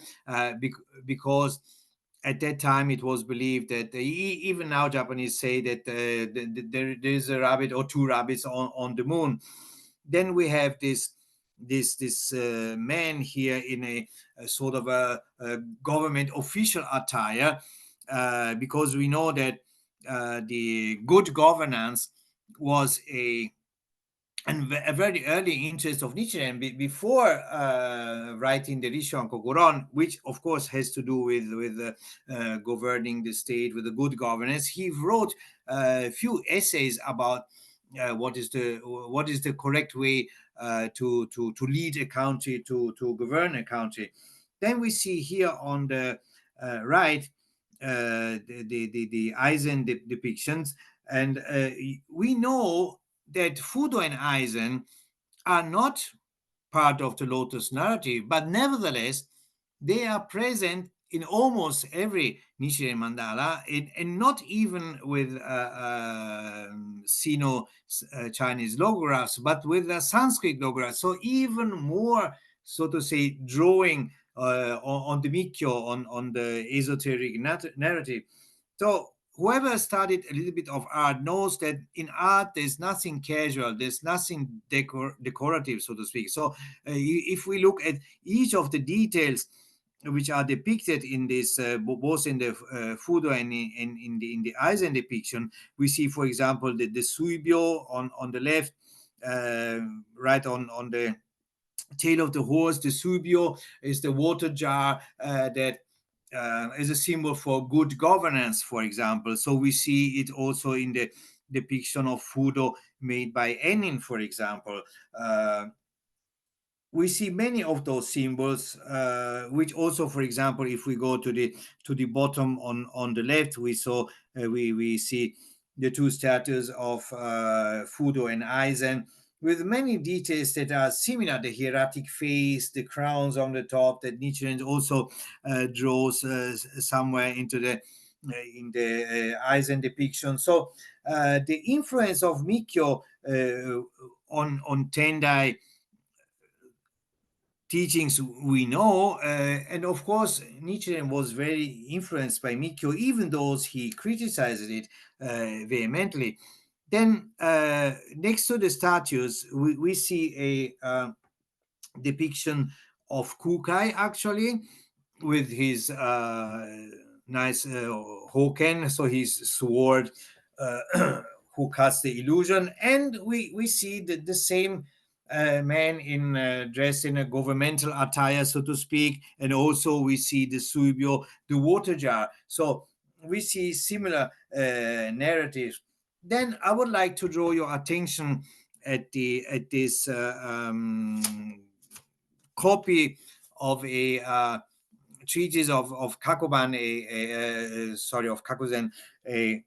because at that time it was believed that even now Japanese say that there is a rabbit or two rabbits on the moon. Then we have this man here in a sort of a government official attire, because we know that the good governance was a very early interest of Nichiren before writing the Rishon Kokoron, which of course has to do with governing the state with a good governance. He wrote a few essays about what is the correct way to lead a country, to govern a country. Then we see here on the right the Eisen depictions, and we know that Fudo and Eisen are not part of the Lotus narrative, but nevertheless, they are present in almost every Nichiren mandala, and not even with Sino Chinese logographs, but with Sanskrit logographs. So even more, so to say, drawing on the Mikkyo, on the esoteric narrative. So whoever studied a little bit of art knows that in art there's nothing casual, there's nothing decorative, so to speak. So if we look at each of the details which are depicted in this, both in the Fudo and in the Eisen depiction, we see, for example, the suibyo on the left, right on the tail of the horse. The suibyo is the water jar that as a symbol for good governance, for example. So we see it also in the depiction of Fudo made by Enin, for example. We see many of those symbols, which also, for example, if we go to the bottom on the left, we see the two statues of Fudo and Aizen, with many details that are similar: the hieratic face, the crowns on the top that Nichiren also draws somewhere into the in the Aizen depiction. So the influence of Mikyo on Tendai teachings we know, and of course Nichiren was very influenced by Mikyo, even though he criticized it vehemently. Then next to the statues we see a depiction of Kukai, actually, with his nice Hoken, so his sword, who casts the illusion, and we see the same man in dressed in a governmental attire, so to speak, and also we see the suibyo, the water jar. So we see similar narratives. Then I would like to draw your attention at this copy of a treatise of Kakoban, sorry, of Kakuzen, a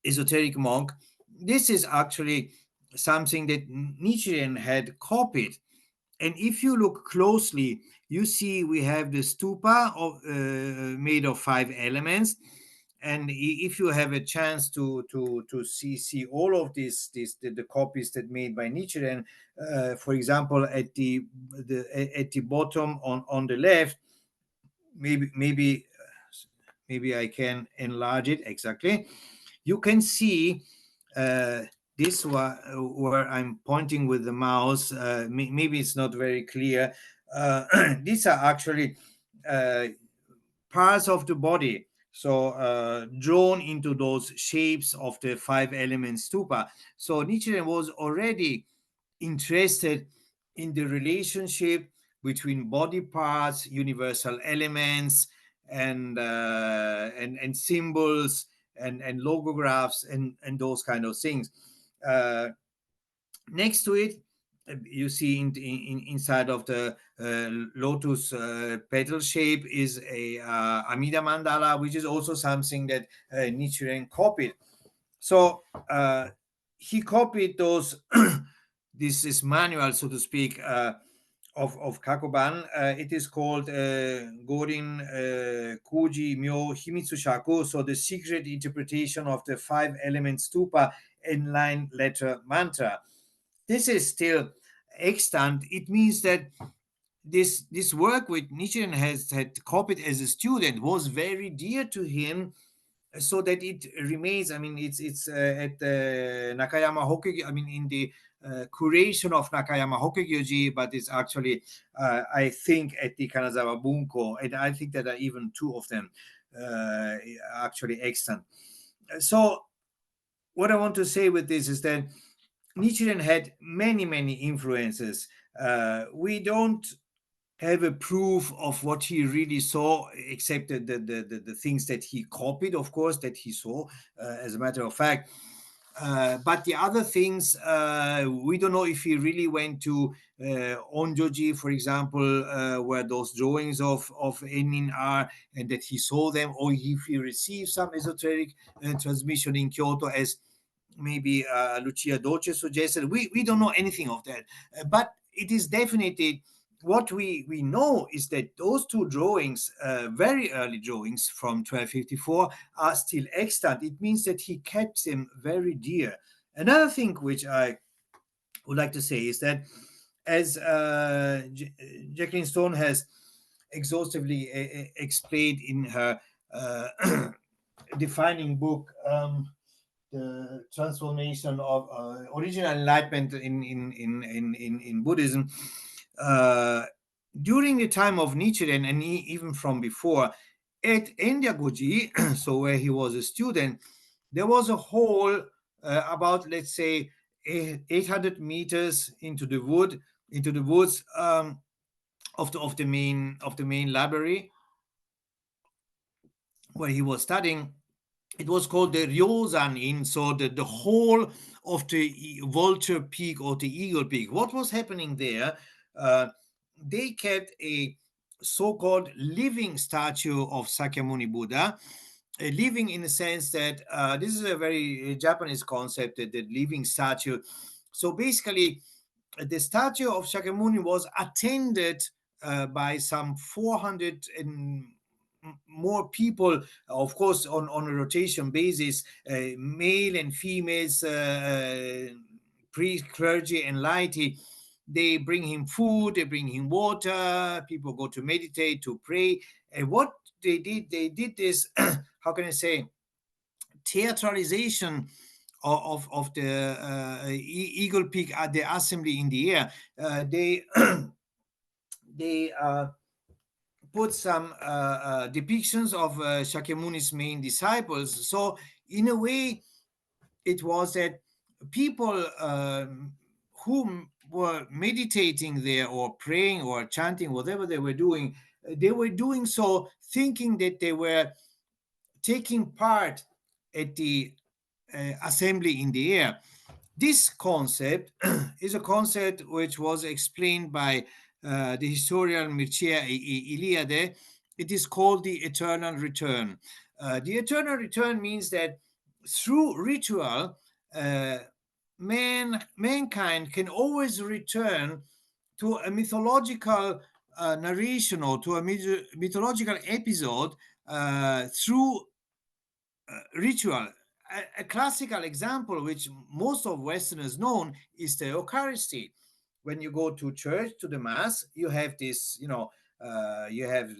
esoteric monk. This is actually something that Nichiren had copied. And if you look closely, you see we have the stupa made of 5 elements. And if you have a chance to see all of the copies that made by Nichiren, for example, at the bottom on the left, maybe I can enlarge it exactly. You can see uh, this one where I'm pointing with the mouse. Maybe it's not very clear. These are actually uh, parts of the body, so drawn into those shapes of the 5 element stupa. So Nichiren was already interested in the relationship between body parts, universal elements, and symbols and logographs and those kind of things. Uh, Next to it, you see inside of the lotus petal shape is a Amida mandala, which is also something that Nichiren copied. So he copied those this manual, so to speak, of Kakoban. It is called Gorin Kuji Myo Himitsu Shaku, so the secret interpretation of the 5 element stupa in line letter mantra. This is still extant. It means that this work which Nichiren had copied as a student was very dear to him, so that it remains. I mean, it's at Nakayama Hokugyo. I mean, in the curation of Nakayama Hokugyoji, but it's actually, I think, at the Kanazawa Bunko, and I think that there are even 2 of them actually extant. So, what I want to say with this is that Nichiren had many influences. We don't have a proof of what he really saw, except the things that he copied, of course, that he saw, as a matter of fact. But the other things, we don't know if he really went to Onjoji, for example, where those drawings of Enin are, and that he saw them, or if he received some esoteric transmission in Kyoto, as maybe Lucia Dolce suggested. We don't know anything of that. But it is definitely what we know is that those 2 drawings, very early drawings from 1254, are still extant. It means that he kept them very dear. Another thing which I would like to say is that, as Jacqueline Stone has exhaustively explained in her defining book, the transformation of original enlightenment in Buddhism, uh, during the time of Nichiren, and even from before, at Endyagoji, so where he was a student, there was a hole about, let's say, 800 meters into the woods, of the main library. where he was studying. It was called the Ryozan Inn, so the whole of the Vulture Peak or the Eagle Peak. What was happening there? Uh, they kept a so-called living statue of Sakyamuni Buddha. Living in the sense that this is a very Japanese concept, that the living statue. So basically, the statue of Shakyamuni was attended by some 400 and more people, of course, on a rotation basis, male and females, priest, clergy, and laity. They bring him food, they bring him water, people go to meditate, to pray. And what they did this, how can I say, theatralization of the Eagle Peak at the assembly in the air. They they put some depictions of Shakyamuni's main disciples. So in a way, it was that people who were meditating there or praying or chanting, whatever they were doing so thinking that they were taking part at the assembly in the air. This concept is a concept which was explained by the historian Mircea Eliade. It is called the eternal return. The eternal return means that through ritual, uh, mankind can always return to a mythological narration or to a mythological episode through ritual. A classical example, which most of Westerners know, is the Eucharisty. When you go to church to the mass, you have this, you have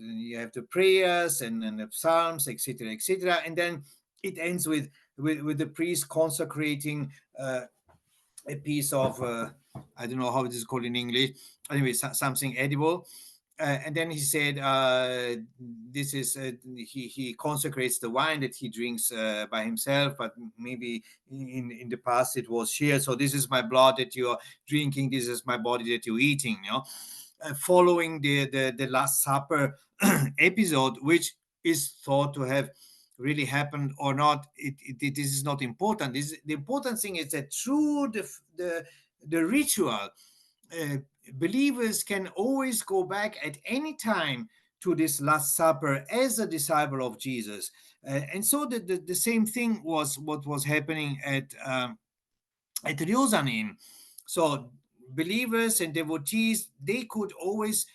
the prayers and the psalms, etc., etc., and then it ends with the priest consecrating a piece of I don't know how it is called in English. Anyway, something edible. And then he said, "This is he consecrates the wine that he drinks by himself, but maybe in the past it was shared. So this is my blood that you're drinking. This is my body that you're eating. You know, following the Last Supper episode, which is thought to have really happened or not, this is not important. The important thing is that through the ritual, believers can always go back at any time to this Last Supper as a disciple of Jesus. And so the same thing was what was happening at Ryozanin. So believers and devotees, they could always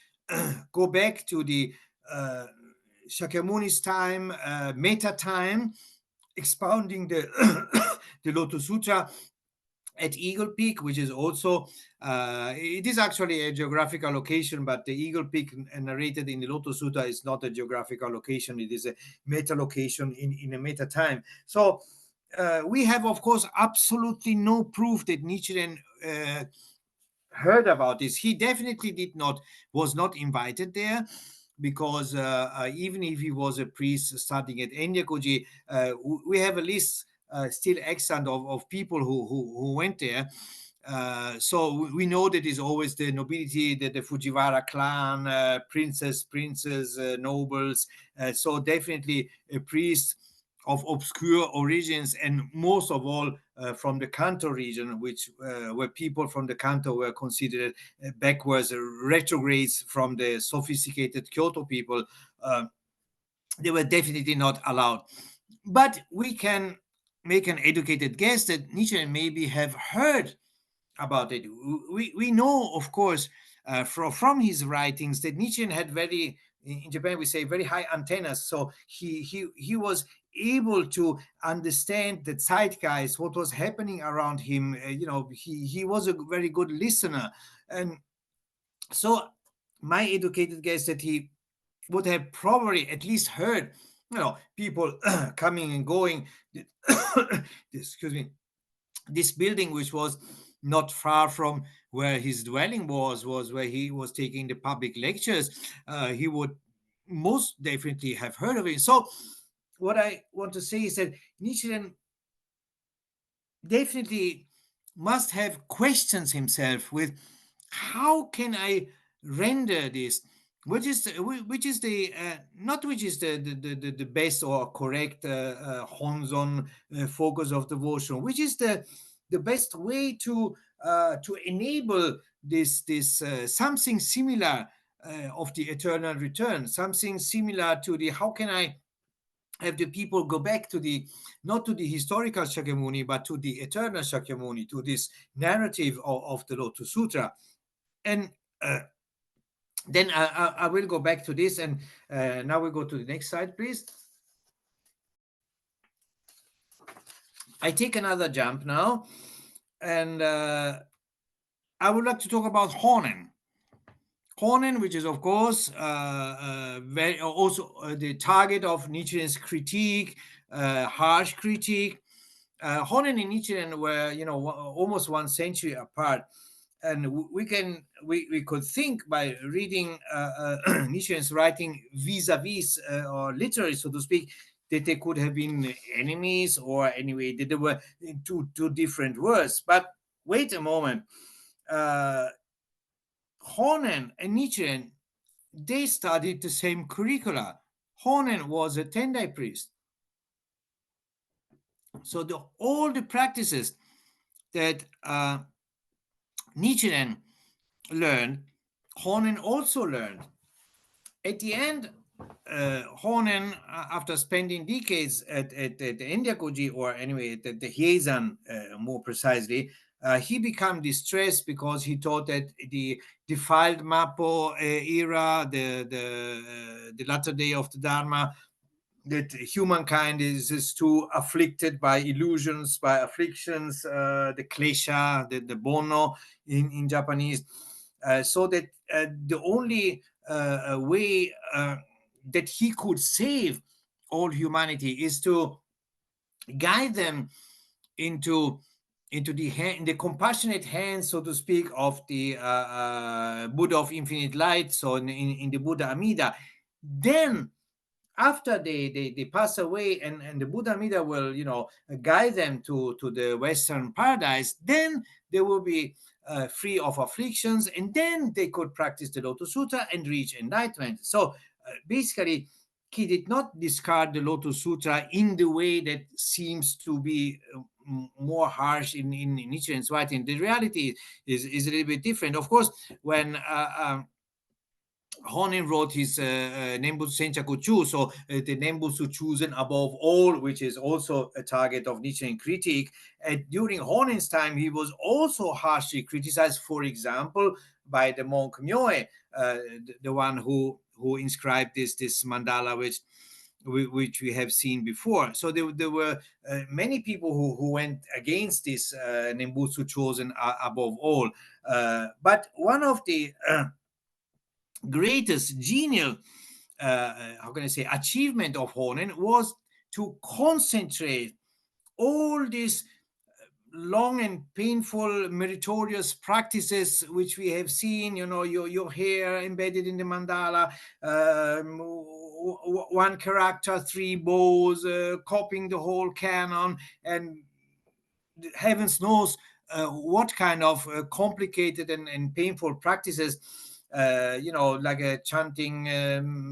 go back to the uh, Shakyamuni's time, Metta time, expounding the the Lotus Sutra at Eagle Peak, which is also it is actually a geographical location, but the Eagle Peak narrated in the Lotus Sutra is not a geographical location; it is a meta location in a meta time. So we have, of course, absolutely no proof that Nichiren heard about this. He definitely did not was not invited there, because even if he was a priest studying at Enyakuji, we have a list still extant of people who went there. So we know that it's always the nobility, the Fujiwara clan, princes, nobles. So definitely a priest of obscure origins, and most of all from the Kanto region, which where people from the Kanto were considered backwards, retrogrades from the sophisticated Kyoto people. Uh, they were definitely not allowed. But we can make an educated guess that Nietzsche maybe have heard about it. We know, of course, from his writings that Nietzsche had very, in Japan we say, very high antennas. So he was able to understand the zeitgeist, what was happening around him. He was a very good listener, and so my educated guess that he would have probably at least heard, people coming and going. Excuse me. This building, which was not far from where his dwelling was where he was taking the public lectures, he would most definitely have heard of it. So what I want to say is that Nichiren definitely must have questions himself with, how can I render this? which is the not which is the best or correct Honzon focus of devotion, which is the best way to enable this something similar of the eternal return, something similar to the how can I have the people go back to the not to the historical Shakyamuni but to the eternal Shakyamuni, to this narrative of the Lotus Sutra. And then I will go back to this, and now we go to the next slide, please. I take another jump now, and I would like to talk about Honen. Honen, which is of course very also the target of Nichiren's critique, harsh critique. Honen and Nichiren were, almost 1 century apart, and we could think by reading Nichiren's writing vis-a-vis or literally, so to speak, that they could have been enemies, or anyway that they were two different words. But wait a moment, uh, Honen and Nichiren, they studied the same curricula. Honen was a Tendai priest, so all the practices that Nichiren learned, Honen also learned. At the end, Honen, after spending decades at the Enryakuji, or anyway at the Heizan, more precisely, he became distressed because he thought that the defiled Mappo era, the latter day of the Dharma, that humankind is too afflicted by illusions, by afflictions, the klesha, the bono in Japanese, so that the only way that he could save all humanity is to guide them into the compassionate hands, so to speak, of the Buddha of infinite light, so in the Buddha Amida. Then after they pass away, and the Buddha Amida will guide them to the Western paradise, then they will be free of afflictions, and then they could practice the Lotus Sutra and reach enlightenment. So basically, he did not discard the Lotus Sutra in the way that seems to be more harsh in Nichiren's writing. The reality is a little bit different. Of course, when Honen wrote his Nembutsu Senchaku Chu, so the Nembutsu chosen above all, which is also a target of Nichiren critique. During Honen's time, he was also harshly criticized, for example, by the monk Myoe, the one who inscribed this mandala, which we have seen before. So there were many people who went against this Nembutsu chosen above all. But one of the greatest genial, how can I say, achievement of Honen was to concentrate all these long and painful meritorious practices which we have seen, your hair embedded in the mandala, one character, 3 bows, copying the whole canon, and heavens knows what kind of complicated and painful practices, like chanting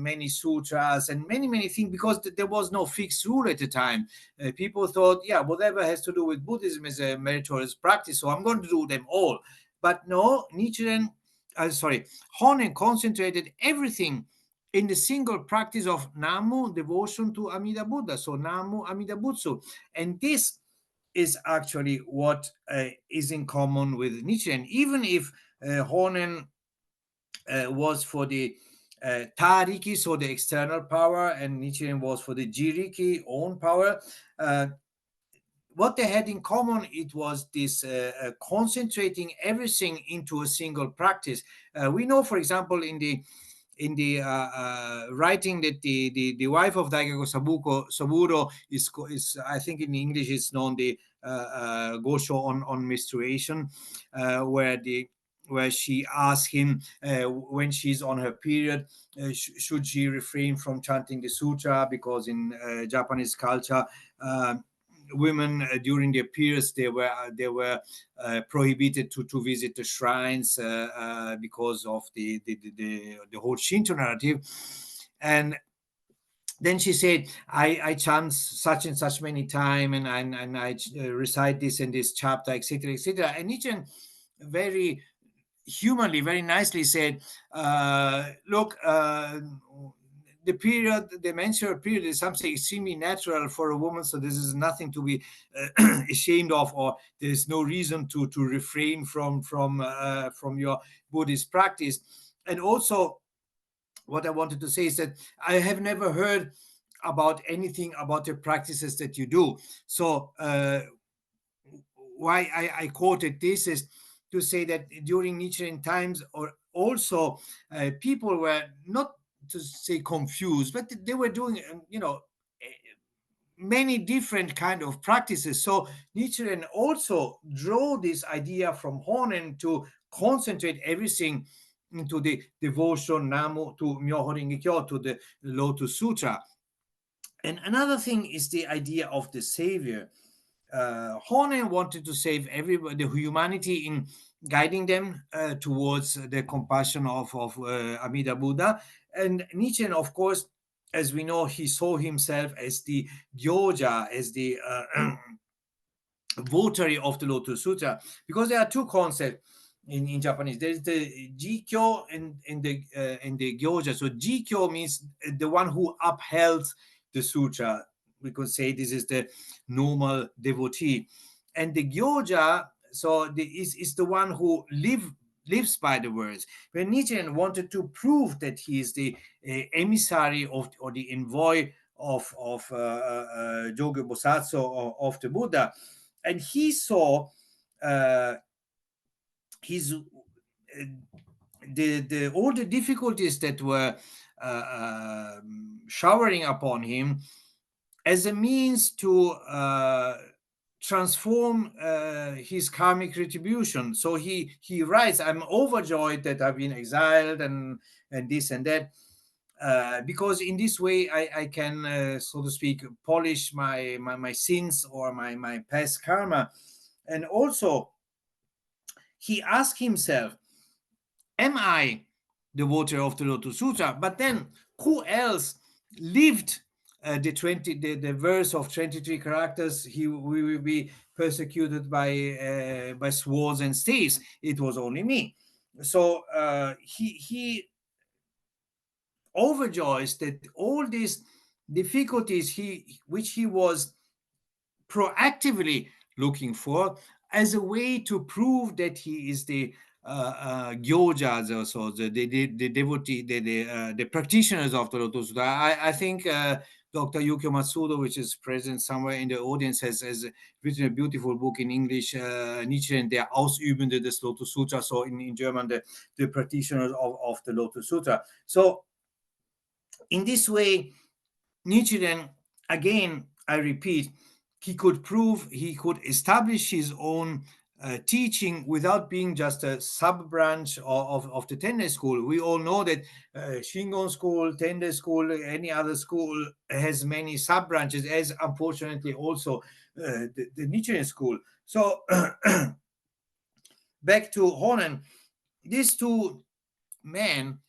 many sutras and many things, because there was no fixed rule at the time. People thought, yeah, whatever has to do with Buddhism is a meritorious practice, so I'm going to do them all. But no, Honen concentrated everything in the single practice of Namu, devotion to Amida Buddha, so Namu Amida Butsu. And this is actually what is in common with Nichiren, even if Honen was for the Tariki, so the external power, and Nichiren was for the Jiriki, own power. What they had in common, it was this concentrating everything into a single practice. We know, for example, in the writing that the wife of Daigaku Saburo is, I think in English it's known the Gosho on menstruation, where she asks him when she's on her period, should she refrain from chanting the sutra, because in Japanese culture, women during their periods, they were prohibited to visit the shrines because of the whole Shinto narrative. And then she said, I chant such and such many time, and I recite this and this chapter, etc., etc. And Nietzsche very humanly, very nicely said, look, the menstrual period is something extremely natural for a woman, so this is nothing to be ashamed of, or there is no reason to refrain from your Buddhist practice. And also, what I wanted to say is that I have never heard about anything about the practices that you do. So why I quoted this is to say that during Nichiren times, or also people were not to say confused, but they were doing, many different kind of practices. So Nichiren also drew this idea from Honen to concentrate everything into the devotion Namu to Myoho Renge Kyo, to the Lotus Sutra. And another thing is the idea of the savior. Honen wanted to save everybody, the humanity, in guiding them towards the compassion of Amida Buddha. And Nietzsche, of course, as we know, he saw himself as the Gyoja, as the votary of the Lotus Sutra, because there are two concepts in Japanese. There's the Jikyo and the Gyoja. So Jikyo means the one who upheld the sutra. We could say this is the normal devotee, and the Gyoja, so is the one who lives by the words. When Nietzsche wanted to prove that he is the emissary of, or the envoy of Jogyo Bosatsu, of the Buddha, and he saw his the all the difficulties that were showering upon him as a means to transform his karmic retribution. So he writes, "I'm overjoyed that I've been exiled and this and that." Because in this way I can, so to speak, polish my sins, or my past karma. And also he asked himself, am I the voter of the Lotus Sutra? But then who else lived the verse of 23 characters? We will be persecuted by swords and staves. It was only me. So he overjoys that all these difficulties which he was proactively looking for, as a way to prove that he is the Gyojas, so the devotee, the practitioners of the Lotus Sutra. I think Dr. Yukio Matsudo, which is present somewhere in the audience, has written a beautiful book in English, Nichiren, der Ausübende des Lotus Sutra, so in German, the practitioners of the Lotus Sutra. So in this way, Nichiren, again, I repeat, he could establish his own teaching without being just a sub branch of the Tende school. We all know that Shingon school, Tende school, any other school has many sub branches, as unfortunately also the Nichiren school. So back to Honen, these two men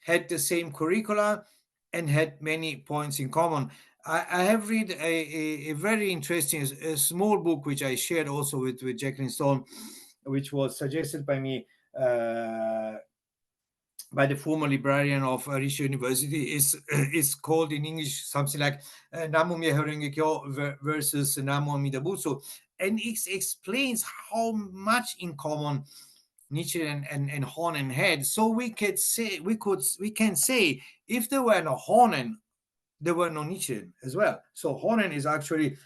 had the same curricula and had many points in common. I have read a very interesting, a small book, which I shared also with Jacqueline Stone, which was suggested by me by the former librarian of Risha University. Is called in English something like Namo Myoho Renge Kyo versus Namo Amida Butsu. And it explains how much in common Nichiren and Honen had. So we can say if there were no Honen, there were no Nichiren as well. So Honen is actually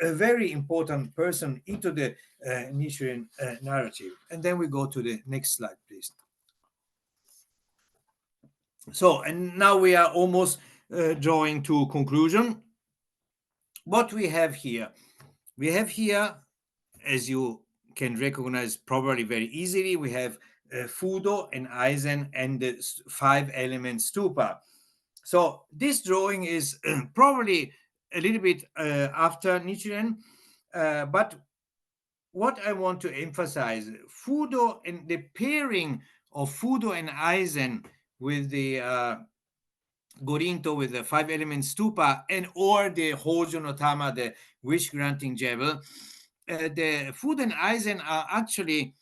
a very important person into the Nichiren narrative. And then we go to the next slide, please. So, and now we are almost drawing to conclusion. What we have here, as you can recognize probably very easily, we have Fudo and Aizen and the 5-element stupa. So this drawing is probably a little bit after Nichiren, But what I want to emphasize, Fudo and the pairing of Fudo and Aizen with the Gorinto with the 5 element stupa and or the Hojo no Tama, the wish granting jewel, the Fudo and Aizen are actually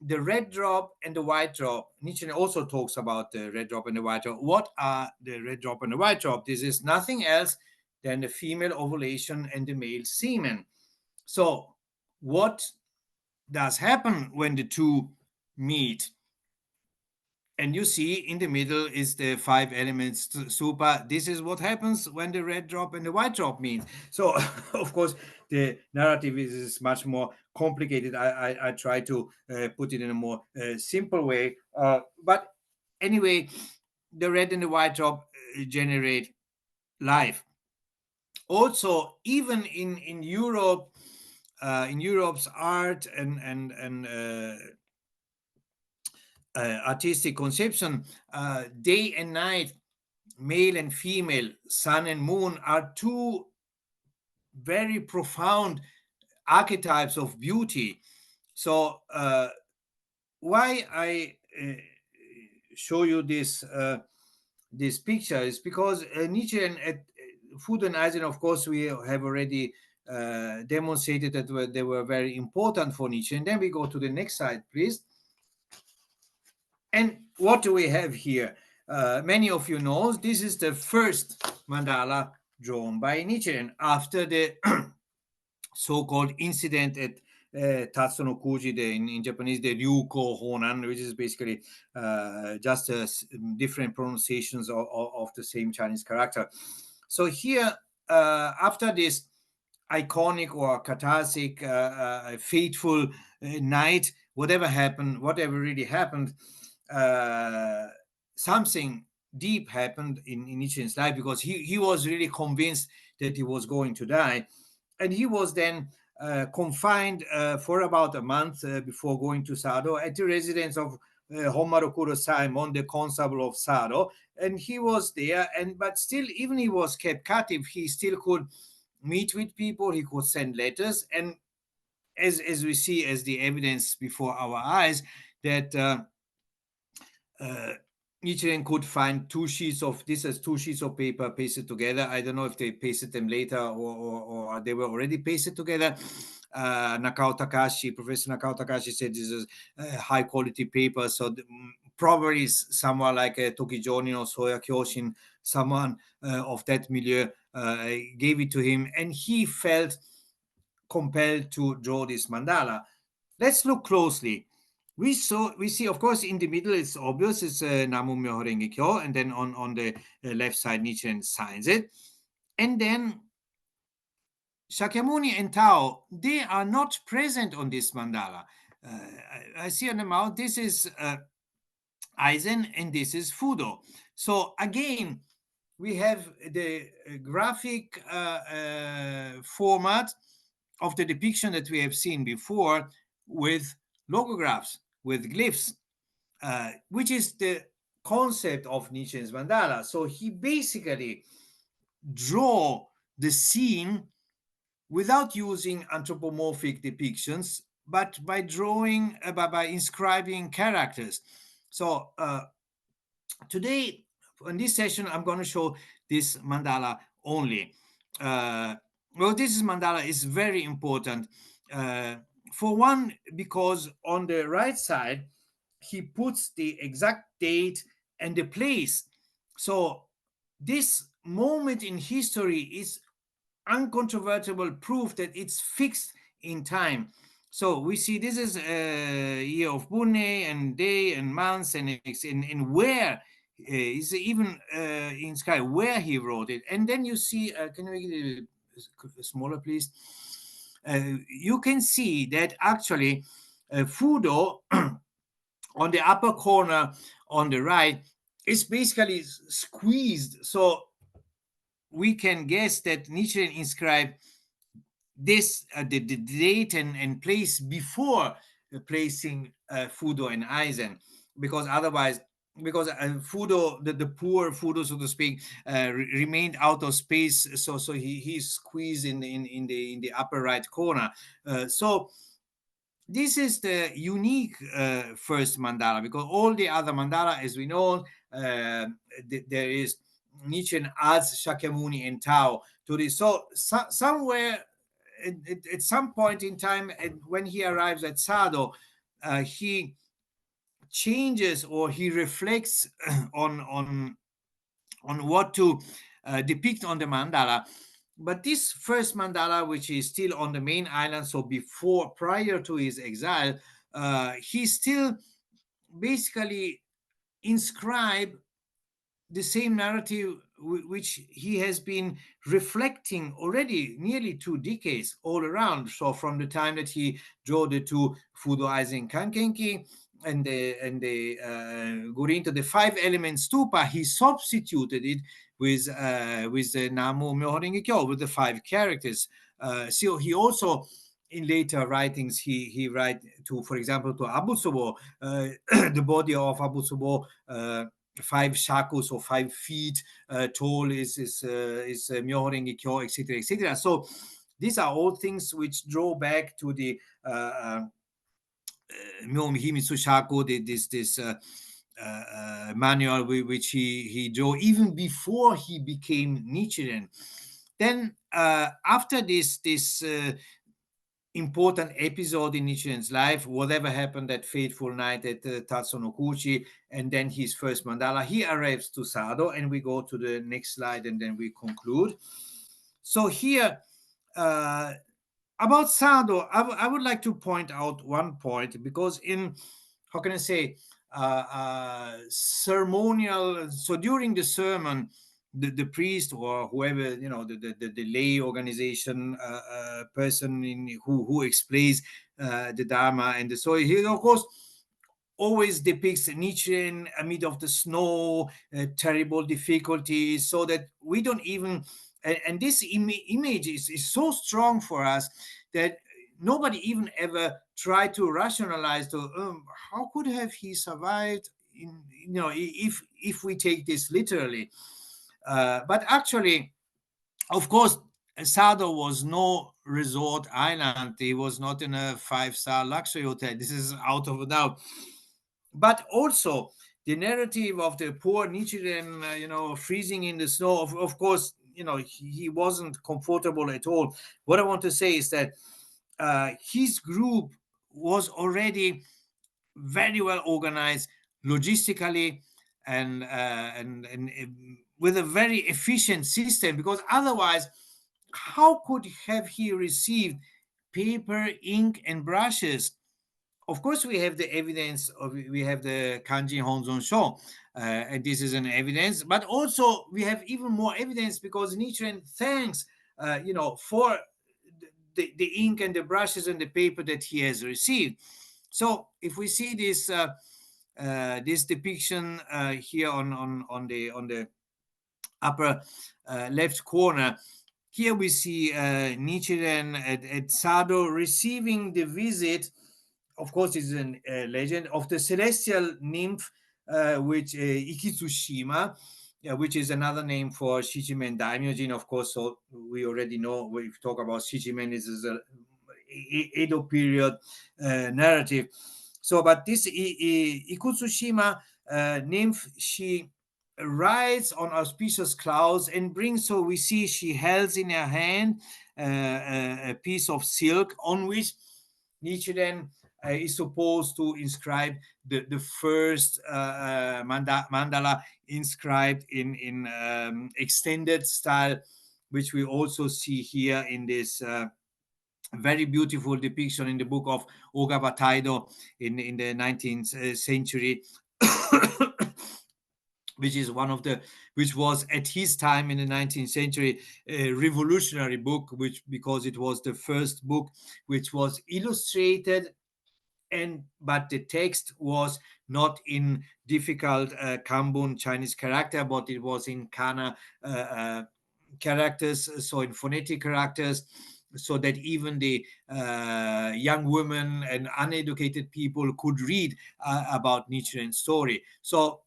the red drop and the white drop. Nietzsche also talks about the red drop and the white drop. What are the red drop and the white drop? This is nothing else than the female ovulation and the male semen. So, what does happen when the two meet? And you see in the middle is the 5 elements super. This is what happens when the red drop and the white drop meet. So, of course, the narrative is much more complicated. I try to put it in a more simple way. But anyway, the red and the white drop generate life. Also, even in Europe, in Europe's art and artistic conception, day and night, male and female, sun and moon are two very profound archetypes of beauty. So, why I show you this picture is because Nietzsche and Food and Eisen, of course, we have already demonstrated that they were very important for Nietzsche. And then we go to the next slide, please. And what do we have here? Many of you know this is the first mandala drawn by Nichiren after the so-called incident at Tatsunokuji, in Japanese, the Ryuko Honan, which is basically just different pronunciations of the same Chinese character. So here, after this iconic or cathartic, fateful night, whatever happened, whatever really happened, something deep happened in Nichiren's life, because he was really convinced that he was going to die. And he was then confined for about a month before going to Sado at the residence of Homarokuro Simon, the constable of Sado. And he was there, but still, even he was kept captive, he still could meet with people, he could send letters. And as we see, as the evidence before our eyes, that Nichiren could find two sheets of paper pasted together. I don't know if they pasted them later or they were already pasted together. Professor Nakao Takashi said this is high quality paper, so probably someone like Tokijoni or Soya Kyoshin, someone of that milieu, gave it to him, and he felt compelled to draw this mandala. Let's look closely. We see, of course, in the middle, it's obvious, it's Namu Myoho Renge Kyo, and then on the left side, Nichiren signs it. And then Shakyamuni and Tao, they are not present on this mandala. I see on the mouth, this is Aizen, and this is Fudo. So again, we have the graphic format of the depiction that we have seen before, with logographs, with glyphs, which is the concept of Nichiren's mandala. So he basically draw the scene without using anthropomorphic depictions, but by drawing, by inscribing characters. So today, in this session, I'm going to show this mandala only. Well, this mandala is very important. For one, because on the right side, he puts the exact date and the place. So this moment in history is uncontrovertible proof that it's fixed in time. So we see this is a year of Bunne and day and months and where is even in sky where he wrote it. And then you see, can you make it smaller, please? You can see that actually Fudo on the upper corner on the right is basically squeezed. So we can guess that Nichiren inscribed this the date and place before placing Fudo and Aizen, because otherwise because Fudo, the poor Fudo, so to speak, remained out of space, so he's squeezed in the upper right corner. So this is the unique first mandala, because all the other mandala, as we know, there is Nichiren adds Shakyamuni and Tao to this. So somewhere at some point in time, when he arrives at Sado, he changes, or he reflects on what to depict on the mandala. But this first mandala, which is still on the main island, so prior to his exile, he still basically inscribe the same narrative which he has been reflecting already nearly 2 decades all around. So from the time that he drew the two Fudo Eisen Kankenki and the Gorinto, the 5 element stupa, he substituted it with the Namu Myoho Kyo, with the 5 characters. So he also, in later writings, he write to, for example, to Abutsubo, the body of Abutsubo, 5 shakus, or 5 feet tall, is Myoho Kyo, etc., etc. So these are all things which draw back to the Himitsu Shaku, this manual which he drew even before he became Nichiren. Then after this important episode in Nichiren's life, whatever happened that fateful night at Tatsunokuchi, and then his first mandala, he arrives to Sado, and we go to the next slide, and then we conclude. So here, about Sado, I would like to point out one point, because in, how can I say, ceremonial, so during the sermon, the priest, or whoever, the lay organization person who explains the Dharma, and so he, of course, always depicts Nichiren amid of the snow, terrible difficulties, so that we don't even, and this image is so strong for us that nobody even ever tried to rationalize to how could have he survived, if we take this literally. But actually, of course, Sado was no resort island. He was not in a 5-star luxury hotel. This is out of a doubt. But also the narrative of the poor Nichiren, freezing in the snow. Of course, he wasn't comfortable at all. What I want to say is that his group was already very well organized logistically, and with a very efficient system, because otherwise, how could have he received paper, ink, and brushes? Of course, we have the evidence we have the Kanji Honzon Sho, and this is an evidence, but also we have even more evidence, because Nichiren thanks, for the ink and the brushes and the paper that he has received. So if we see this depiction here on the upper left corner, here we see Nichiren at Sado receiving the visit. Of course, it's a legend of the celestial nymph, which Ikitsushima, which is another name for Shichimen Daimyojin, of course. So we already know, we talk about Shichimen, this is a Edo period narrative. So, but this Ikutsushima nymph, she rides on auspicious clouds and brings, so we see she holds in her hand a piece of silk on which Nichiren is supposed to inscribe the first mandala, inscribed in extended style, which we also see here in this very beautiful depiction in the book of Ogawa Taido in the 19th century. Which was at his time in the 19th century a revolutionary book, because it was the first book which was illustrated, but the text was not in difficult Kambun Chinese character, but it was in Kana characters, so in phonetic characters. so that even the young women and uneducated people could read about Nichiren's story. So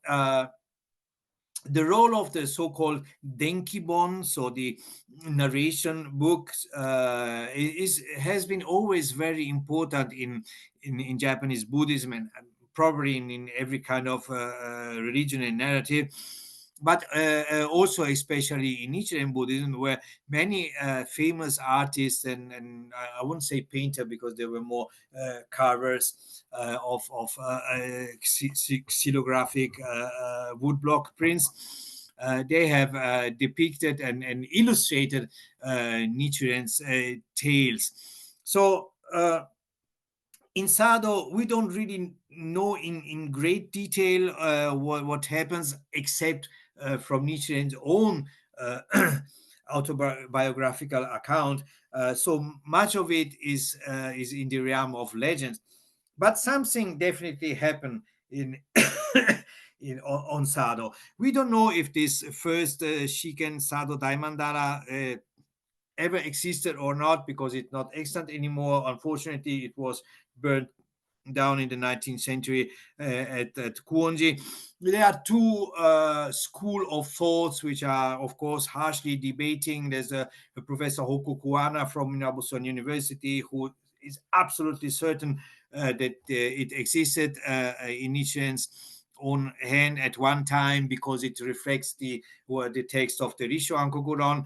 the role of the so-called denkibon, so the narration books, is has been always very important in Japanese Buddhism, and probably in every kind of religion and narrative. But also, especially in Nichiren Buddhism, where many famous artists and I wouldn't say painter because there were more carvers of xylographic woodblock prints. They have depicted and illustrated Nichiren's tales. So in Sado, we don't really know in great detail what happens, except from Nichiren's own autobiographical account. So much of it is in the realm of legends, but something definitely happened in on Sado. We don't know if this first Shiken Sado Daimandala ever existed or not, because it's not extant anymore. Unfortunately, it was burned down in the 19th century at Kuonji. There are two school of thoughts which are, of course, harshly debating. There's a Professor Hoku Kuwana from Nabuson University who is absolutely certain that it existed in Nichiren's own hand at one time, because it reflects the text of the Rishoan Kokuron.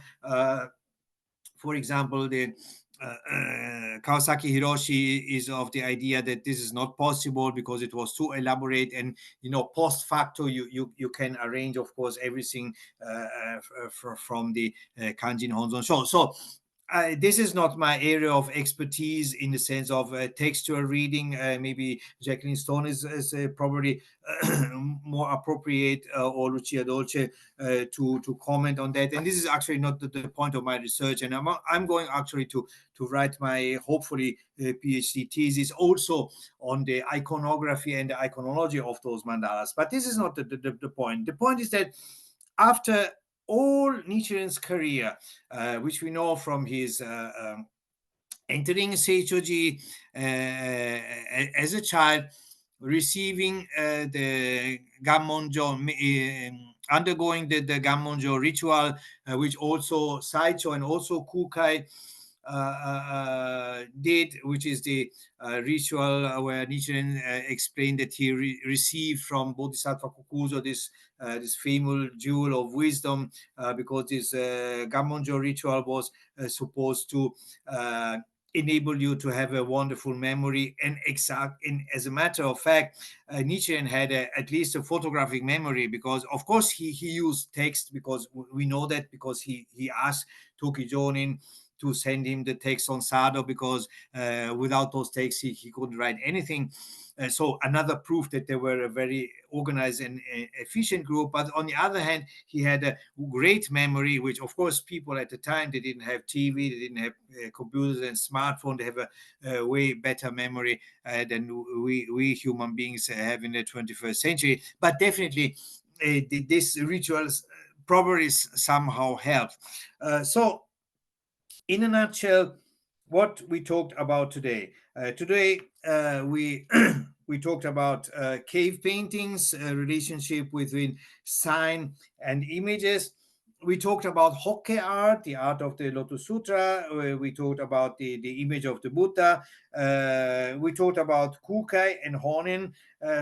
For example, the Kawasaki Hiroshi is of the idea that this is not possible because it was too elaborate, and post facto you can arrange, of course, everything from the Kanjin Honzon Sho. So this is not my area of expertise in the sense of textual reading. Maybe Jacqueline Stone is probably more appropriate, or Lucia Dolce, to comment on that. And this is actually not the point of my research. And I'm going actually to write my, hopefully, PhD thesis also on the iconography and the iconology of those mandalas. But this is not the point. The point is that after all Nichiren's career, which we know from his entering Seichoji as a child, receiving the Gammonjo, undergoing the Gammonjo ritual, which also Saicho and also Kukai did, which is the ritual where Nichiren explained that he received from Bodhisattva Kokuzo this famous jewel of wisdom, because this Gammonjo ritual was supposed to enable you to have a wonderful memory. And as a matter of fact, Nichiren had at least a photographic memory, because of course he used text, because we know that, because he asked Toki Jonin to send him the text on Sado, because without those texts he couldn't write anything. So another proof that they were a very organized and efficient group. But on the other hand, he had a great memory, which of course people at the time, they didn't have TV, they didn't have computers and smartphone. They have a way better memory than we human beings have in the 21st century. But definitely, these rituals probably somehow helped. So in a nutshell, what we talked about today. Today we we talked about cave paintings, relationship between sign and images. We talked about Hokke art, the art of the Lotus Sutra. We talked about the image of the Buddha. We talked about Kukai and Honen.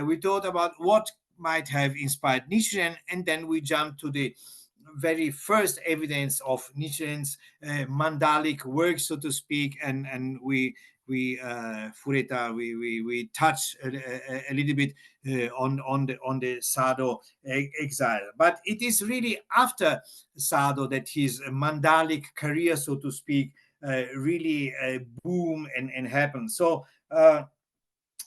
We talked about what might have inspired Nichiren, and then we jumped to the very first evidence of Nichiren's mandalic work, so to speak, and we Fureta, we touch a little bit on the Sado exile. But it is really after Sado that his mandalic career, so to speak, really boom and happen. So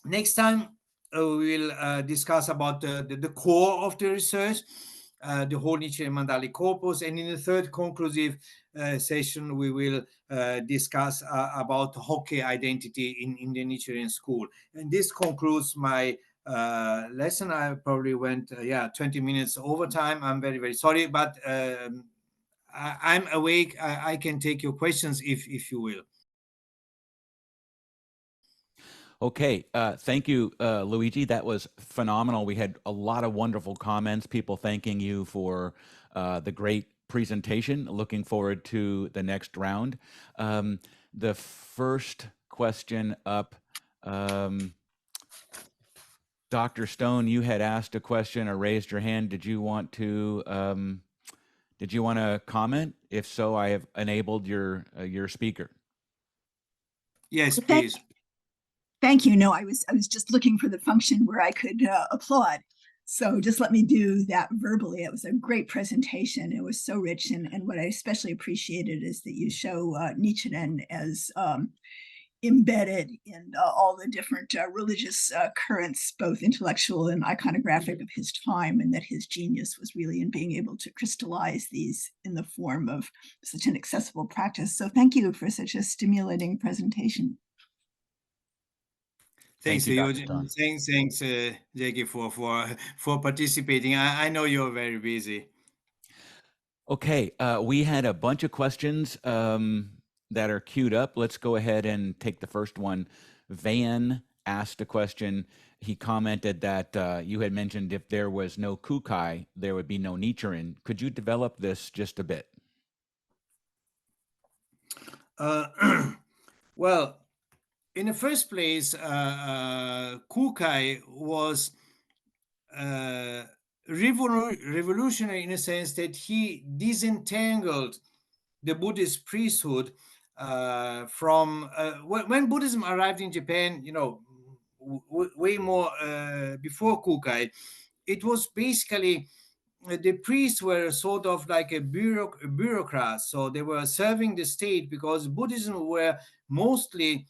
next time we will discuss about the core of the research, the whole Nichiren Mandali corpus. And in the third conclusive session, we will discuss about Hokke identity in the Nichiren school. And this concludes my lesson. I probably went 20 minutes over time. I'm very, very sorry, but I'm awake. I can take your questions if you will. Okay, thank you, Luigi. That was phenomenal. We had a lot of wonderful comments, people thanking you for the great presentation. Looking forward to the next round. The first question up, um, Dr. Stone, you had asked a question or raised your hand. Did you want to comment? If so, I have enabled your speaker. Yes, Well, thank, please. thank you. No, I was just looking for the function where I could applaud. So just let me do that verbally. It was a great presentation. It was so rich, and what I especially appreciated is that you show Nichiren as embedded in all the different religious currents, both intellectual and iconographic of his time, and that his genius was really in being able to crystallize these in the form of such an accessible practice. So thank you for such a stimulating presentation. Thanks, Thank you, Leo. Dr. Stone. Thanks, Jackie, for participating. I know you're very busy. Okay, we had a bunch of questions that are queued up. Let's go ahead and take the first one. Van asked a question. He commented that you had mentioned if there was no Kukai, there would be no Nichiren. Could you develop this just a bit? Well, in the first place, Kukai was revolutionary in a sense that he disentangled the Buddhist priesthood from when Buddhism arrived in Japan, way more before Kukai. It was basically the priests were sort of like a bureaucrat, so they were serving the state because Buddhism were mostly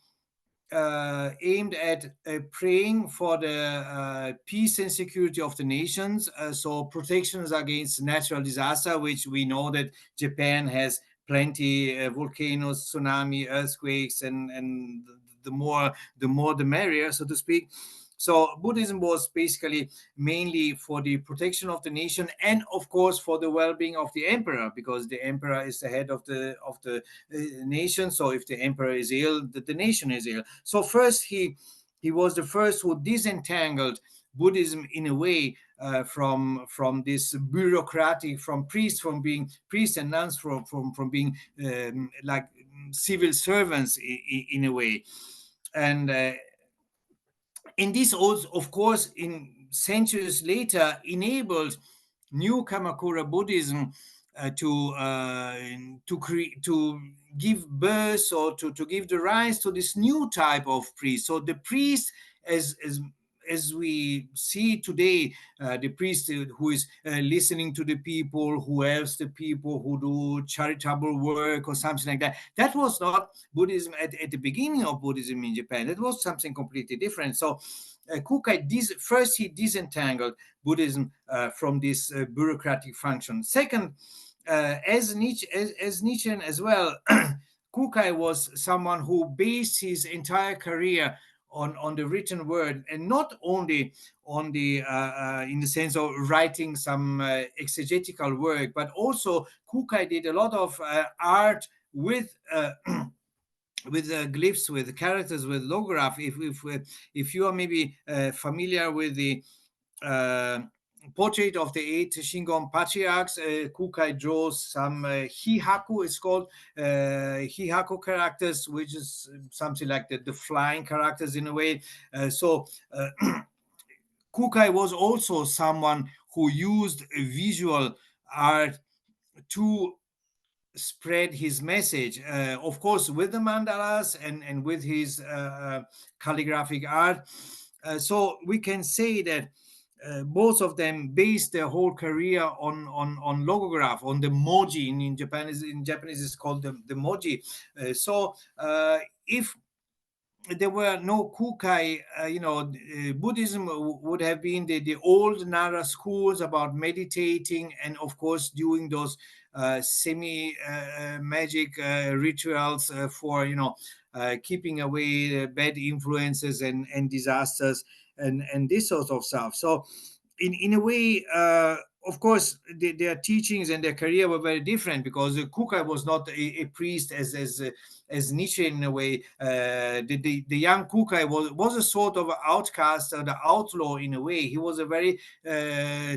aimed at praying for the peace and security of the nations, so protections against natural disaster, which we know that Japan has plenty volcanoes, tsunami, earthquakes, and the more the merrier, so to speak. So Buddhism was basically mainly for the protection of the nation and, of course, for the well-being of the emperor, because the emperor is the head of the nation. So if the emperor is ill, the nation is ill. So first, he was the first who disentangled Buddhism in a way from this bureaucratic, from priests and nuns, from being like civil servants in a way. And this also, of course, in centuries later, enabled new Kamakura Buddhism to give birth, or to give the rise to this new type of priest. So the priest, as we see today, the priest who is listening to the people, who helps the people, who do charitable work or something like that. That was not Buddhism at the beginning of Buddhism in Japan. That was something completely different. So Kukai, first he disentangled Buddhism from this bureaucratic function. Second, as Nietzsche as well, Kukai was someone who based his entire career on the written word, and not only on the in the sense of writing some exegetical work, but also Kukai did a lot of art with with glyphs, with characters, with logograph. If you are maybe familiar with the uh, portrait of the 8 Shingon patriarchs, Kukai draws some hihaku, it's called hihaku characters, which is something like the flying characters in a way. So Kukai was also someone who used visual art to spread his message, of course, with the mandalas and with his calligraphic art. So we can say that both of them based their whole career on logograph, on the moji. In Japanese it's called the moji. If there were no Kukai, Buddhism would have been the old Nara schools about meditating, and of course doing those semi magic rituals for keeping away bad influences and disasters and this sort of stuff. So in a way, of course, their teachings and their career were very different, because Kukai was not a priest as Nietzsche in a way. The young Kukai was a sort of outcast or the outlaw in a way. He was a very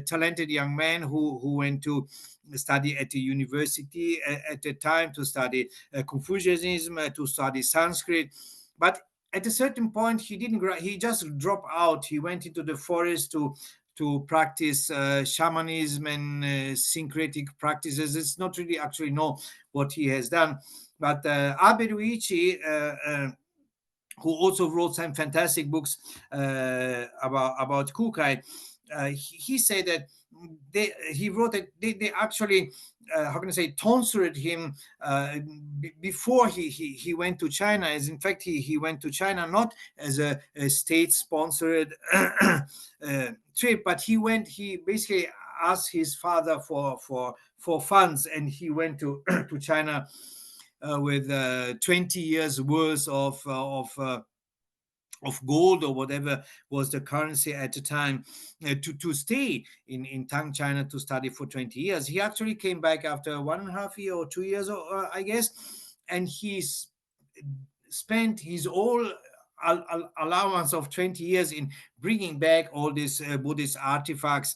talented young man who went to study at the university at the time, to study Confucianism, to study Sanskrit. But at a certain point, he just dropped out. He went into the forest to practice shamanism and syncretic practices. It's not really actually know what he has done. But Abe Ruichi, who also wrote some fantastic books about Kukai, he said that he wrote that they actually, how can I say, tonsured him before he went to China. As in fact, he went to China not as a state-sponsored trip, but he basically asked his father for funds, and he went to to China with 20 years worth of gold or whatever was the currency at the time, to stay in Tang, China, to study for 20 years. He actually came back after 1.5 years or 2 years, I guess, and he's spent his whole allowance of 20 years in bringing back all these Buddhist artifacts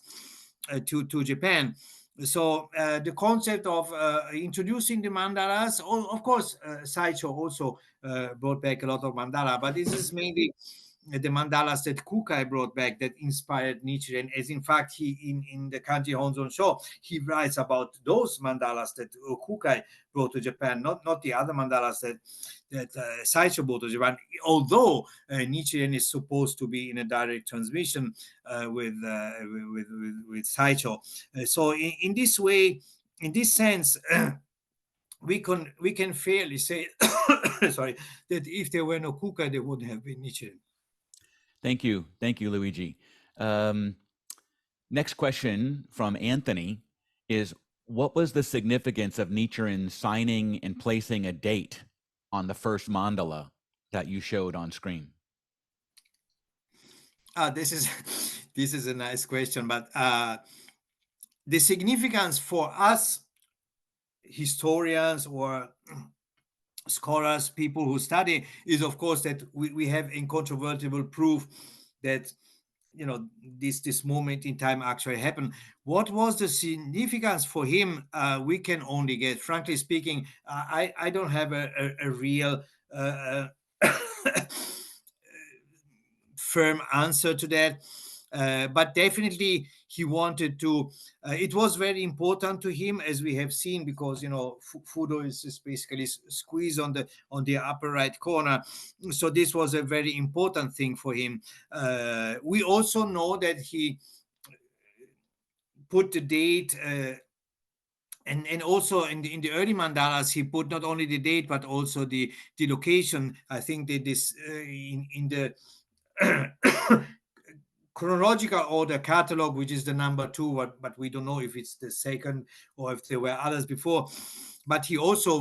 to Japan. So the concept of introducing the mandalas, of course, Saicho also brought back a lot of mandala, but this is mainly the mandalas that Kukai brought back that inspired Nichiren. As in fact, he in the Kanji Honzon Show, he writes about those mandalas that Kukai brought to Japan, not the other mandalas that Saicho brought to Japan. Although Nichiren is supposed to be in a direct transmission with Saicho. So in this way, in this sense, we can fairly say, sorry, that if there were no Kukai, there wouldn't have been Nichiren. Thank you, Luigi. Next question from Anthony is: what was the significance of Nichiren signing and placing a date on the first mandala that you showed on screen? This is a nice question, but the significance for us historians or scholars, people who study, is of course that we have incontrovertible proof that this moment in time actually happened. What was the significance for him? We can only guess. Frankly speaking, I don't have a real firm answer to that. But definitely he wanted to, it was very important to him, as we have seen, because Fudo is basically squeezed on the upper right corner. So this was a very important thing for him. We also know that he put the date, and also in the early mandalas, he put not only the date but also the location. I think that this in the chronological order catalog, which is the number 2, but we don't know if it's the second or if there were others before. But he also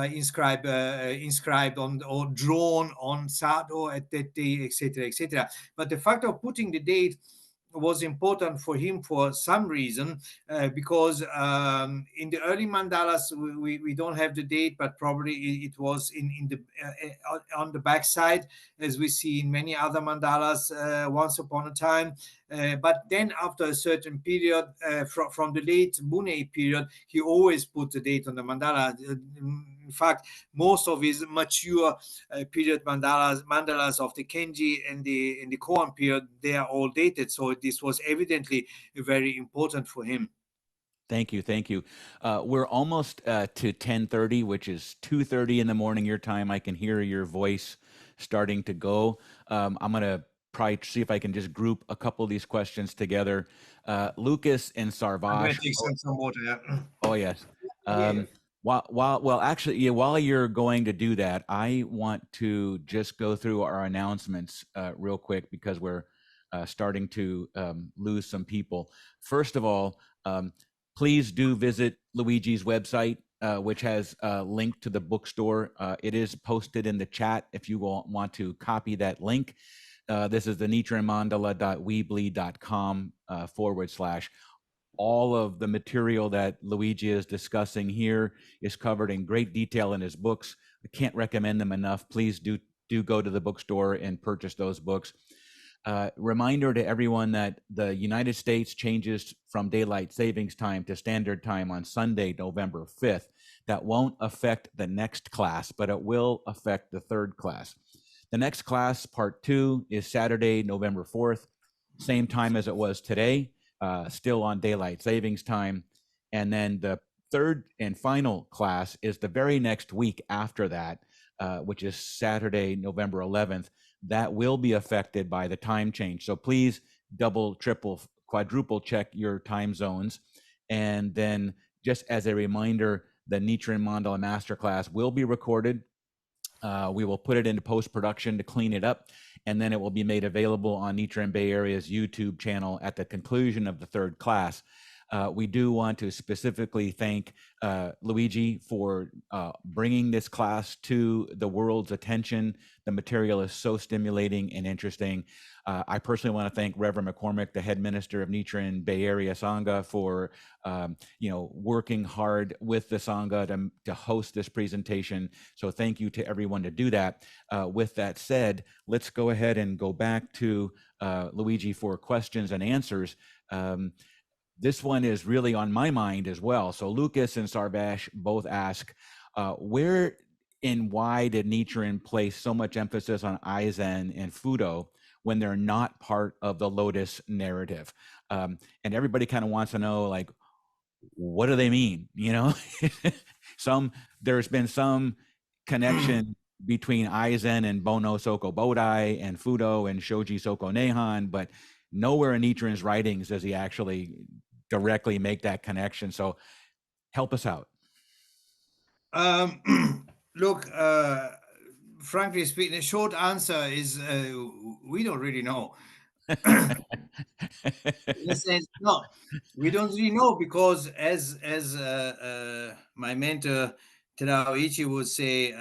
inscribed on or drawn on Sado at that day, etc., etc. But the fact of putting the date was important for him for some reason, because in the early mandalas we don't have the date, but probably it was in the on the backside, as we see in many other mandalas once upon a time. But then after a certain period, from the late Bunei period, he always put the date on the mandala. In fact, most of his mature period mandalas of the Kenji and the Koan period, they are all dated. So this was evidently very important for him. Thank you. We're almost to 10:30, which is 2:30 in the morning your time. I can hear your voice starting to go. I'm going to probably see if I can just group a couple of these questions together. Lucas and Sarvash. Some water, yeah. Oh, yes. While you're going to do that, I want to just go through our announcements real quick, because we're starting to lose some people. First of all, please do visit Luigi's website, which has a link to the bookstore. It is posted in the chat if you want to copy that link. This is the nichirenmandala.weebly.com /. all of the material that Luigi is discussing here is covered in great detail in his books. I can't recommend them enough. Please do go to the bookstore and purchase those books. Reminder to everyone that the United States changes from daylight savings time to standard time on Sunday, November 5th. That won't affect the next class, but it will affect the third class. The next class, part 2, is Saturday, November 4th, same time as it was today, still on daylight savings time. And then the third and final class is the very next week after that, which is Saturday, November 11th. That will be affected by the time change. So please double, triple, quadruple check your time zones. And then just as a reminder, the Nichiren Mandala Masterclass will be recorded. We will put it into post-production to clean it up, and then it will be made available on Nichiren Bay Area's YouTube channel at the conclusion of the third class. We do want to specifically thank Luigi for bringing this class to the world's attention. The material is so stimulating and interesting. I personally want to thank Reverend McCormick, the head minister of Nichiren Bay Area Sangha, for working hard with the Sangha to host this presentation. So thank you to everyone to do that. With that said, let's go ahead and go back to Luigi for questions and answers. This one is really on my mind as well. So Lucas and Sarvash both ask, where and why did Nichiren place so much emphasis on Aizen and Fudo when they're not part of the Lotus narrative? And everybody kind of wants to know, like, what do they mean? There's been some connection between Aizen and Bono Soko Bodai and Fudo and Shoji Soko Nehan, but nowhere in Nichiren's writings does he actually directly make that connection. So help us out. Look, frankly speaking, the short answer is we don't really know. In a sense, no, we don't really know, because as my mentor Terao Ichi would say,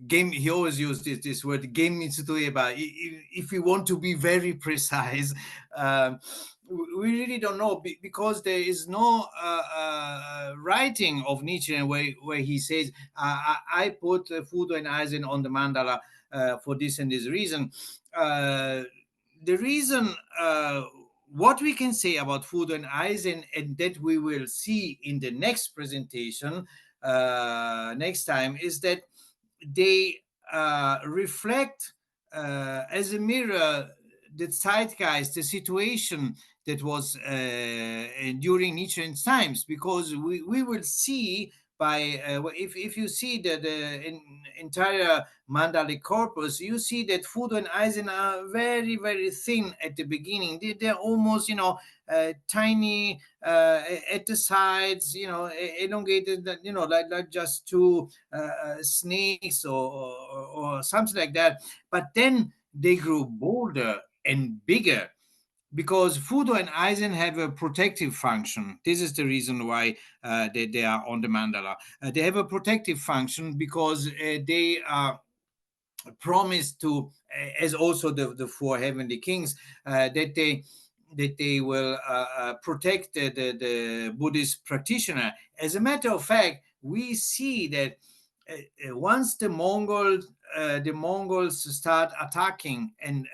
game. He always used this word, game mitsutoeba. If we want to be very precise, we really don't know, because there is no writing of Nietzsche where he says, I put Fudo and Aizen on the mandala for this and this reason. The reason, what we can say about Fudo and Aizen, and that we will see in the next presentation next time, is that they reflect as a mirror the zeitgeist, the situation that was during Nietzsche's times, because we will see by if you see the entire mandalic corpus, you see that Fudo and Aizen are very, very thin at the beginning. They're almost, tiny at the sides, elongated, like just two snakes or something like that. But then they grew bolder and bigger, because Fudo and Aizen have a protective function. This is the reason why they are on the mandala. They have a protective function because they are promised to, as also the four heavenly kings, that they will protect the Buddhist practitioner. As a matter of fact, we see that once the Mongols start attacking and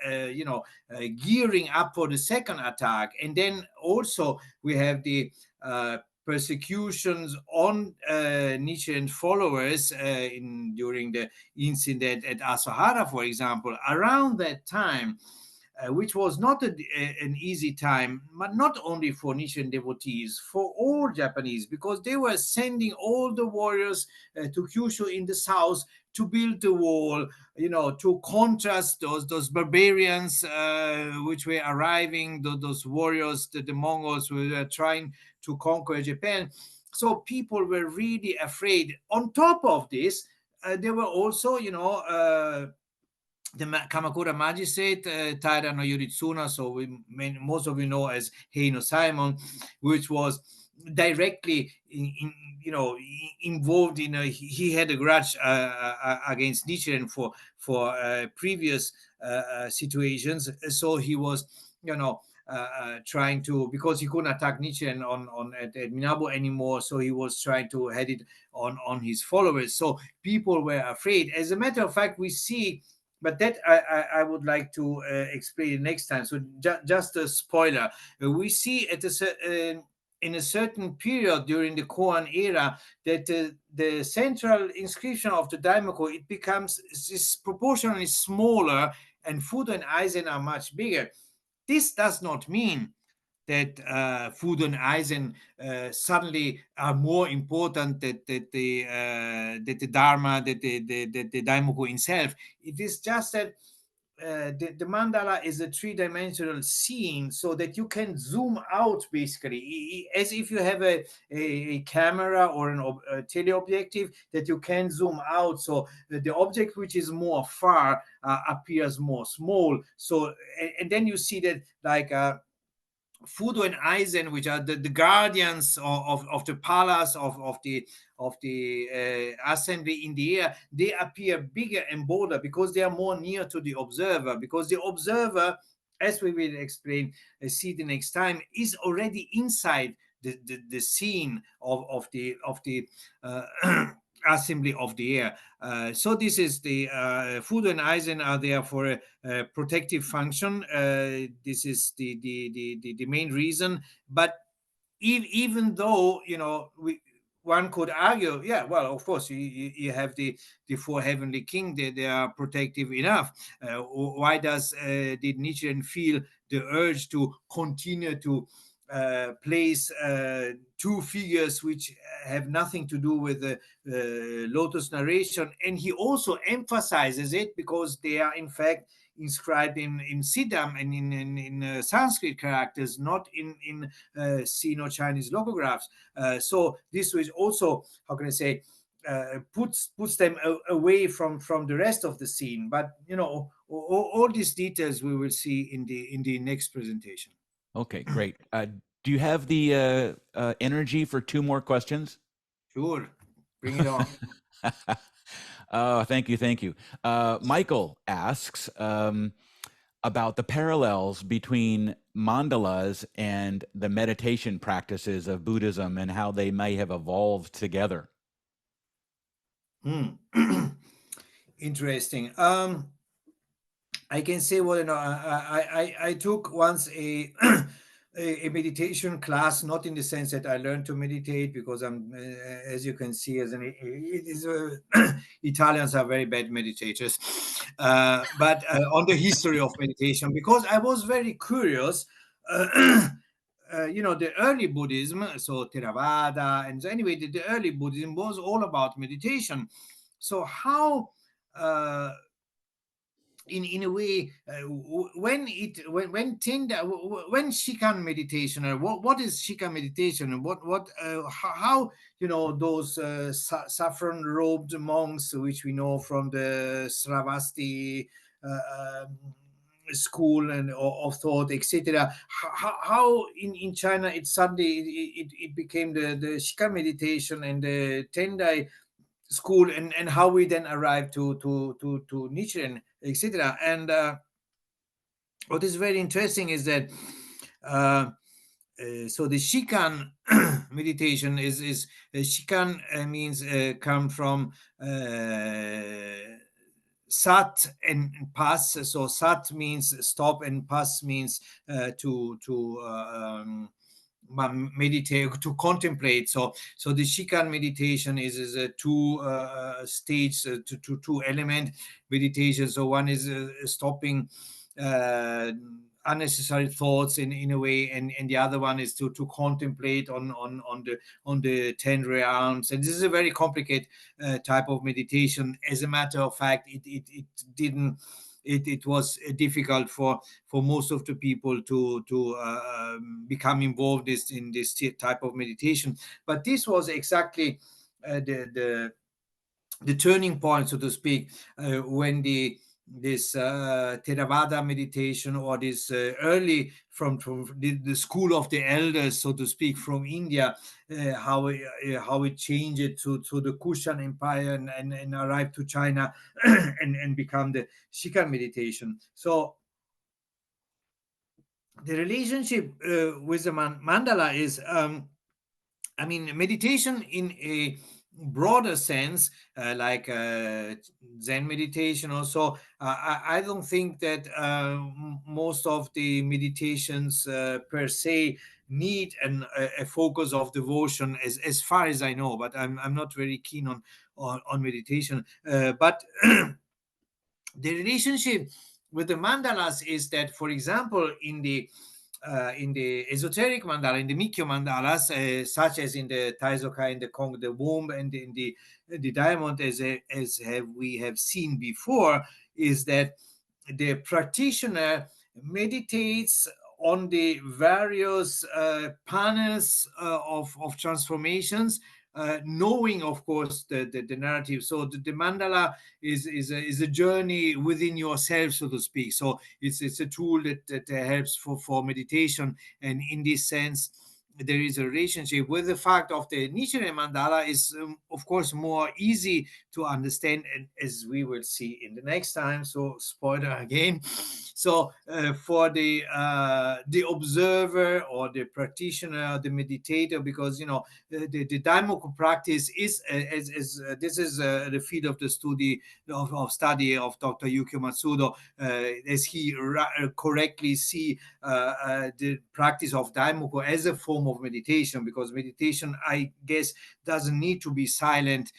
gearing up for the second attack, and then also we have the persecutions on Nichiren followers during the incident at Asahara, for example. Around that time, which was not an easy time, but not only for Nichiren devotees, for all Japanese, because they were sending all the warriors to Kyushu in the south to build the wall, to contrast those barbarians which were arriving, those warriors, the Mongols who were trying to conquer Japan. So people were really afraid. On top of this, there were also, the Kamakura magistrate, Taira no Yuritsuna, so most of you know as Heino Simon, which was directly involved in he had a grudge against Nichiren for previous situations. So he was trying to, because he couldn't attack Nichiren at Minabo anymore, so he was trying to head it on his followers. So people were afraid. As a matter of fact, we see, but that I would like to explain next time. So just a spoiler, we see in a certain period during the Koan era that the central inscription of the Daimoku, it becomes is proportionally smaller, and Fudo and Aizen are much bigger. This does not mean that Fudo and Aizen suddenly are more important than the Dharma, that the Daimoku itself. It is just that the mandala is a three-dimensional scene, so that you can zoom out, basically, as if you have a camera or a teleobjective, that you can zoom out, so the object which is more far appears more small. So and then you see that, like, Fudo and Aizen, which are the guardians of the palace of the assembly in the air, they appear bigger and bolder because they are more near to the observer. Because the observer, as we will explain, see the next time, is already inside the scene of the assembly of the air. So this is the Fudo and Aizen are there for a protective function. This is the main reason. But even though, one could argue, yeah, well, of course, you have the four heavenly king, they are protective enough. Why did Nichiren feel the urge to continue to place two figures which have nothing to do with the lotus narration? And he also emphasizes it because they are in fact inscribed in Siddham and in Sanskrit characters, not in Sino-Chinese logographs. So this was also, how can I say, puts them away from the rest of the scene. But all these details we will see in the next presentation. Okay, great. Do you have the energy for two more questions? Sure, bring it on. Thank you. Michael asks about the parallels between mandalas and the meditation practices of Buddhism and how they may have evolved together. Interesting. I can say, well, I took once a meditation class, not in the sense that I learned to meditate, because I'm, as you can see, Italians are very bad meditators, but on the history of meditation, because I was very curious. The early Buddhism, so Theravada, and so anyway, the early Buddhism was all about meditation. So how, in a way, when Shikan meditation, or what is Shikan meditation, and how those saffron robed monks, which we know from the Sravasti school and of thought, etc. How in China it suddenly it became the Shikan meditation and the Tendai school, and how we then arrived to Nichiren, etc. And what is very interesting is that so the Shikan meditation is Shikan means come from Sat and Pas. So Sat means stop, and Pas means to meditate, to contemplate. So the Shikan meditation is a two stage, two element meditation. So one is stopping unnecessary thoughts in a way, and the other one is to contemplate on the 10 realms. And this is a very complicated type of meditation. As a matter of fact, it was difficult for most of the people to become involved in this type of meditation. But this was exactly the turning point, so to speak, when this Theravada meditation, or this early from the school of the elders, so to speak, from India, how it changed to the Kushan Empire and arrived to China and become the Shikan meditation. So the relationship with the mandala is, I mean, meditation in a broader sense, like Zen meditation also. I don't think that most of the meditations per se need a focus of devotion, as far as I know, but I'm not very keen on meditation. But the relationship with the mandalas is that, for example, in the esoteric mandala, in the Mikyo mandalas, such as in the Taizokai, in the Kong, the womb, and in the diamond, we have seen before, is that the practitioner meditates on the various panels of transformations, knowing, of course, the narrative. So the mandala is a journey within yourself, so to speak. So it's a tool that helps for meditation, and in this sense, there is a relationship with the fact of the Nichiren Mandala is, of course, more easy to understand, and as we will see in the next time. So spoiler again. So for the observer or the practitioner, the meditator, because the Daimoku practice is, this is the field of the study of Dr. Yukio Matsudo, as he correctly see the practice of Daimoku as a form of meditation, because meditation, I guess, doesn't need to be silent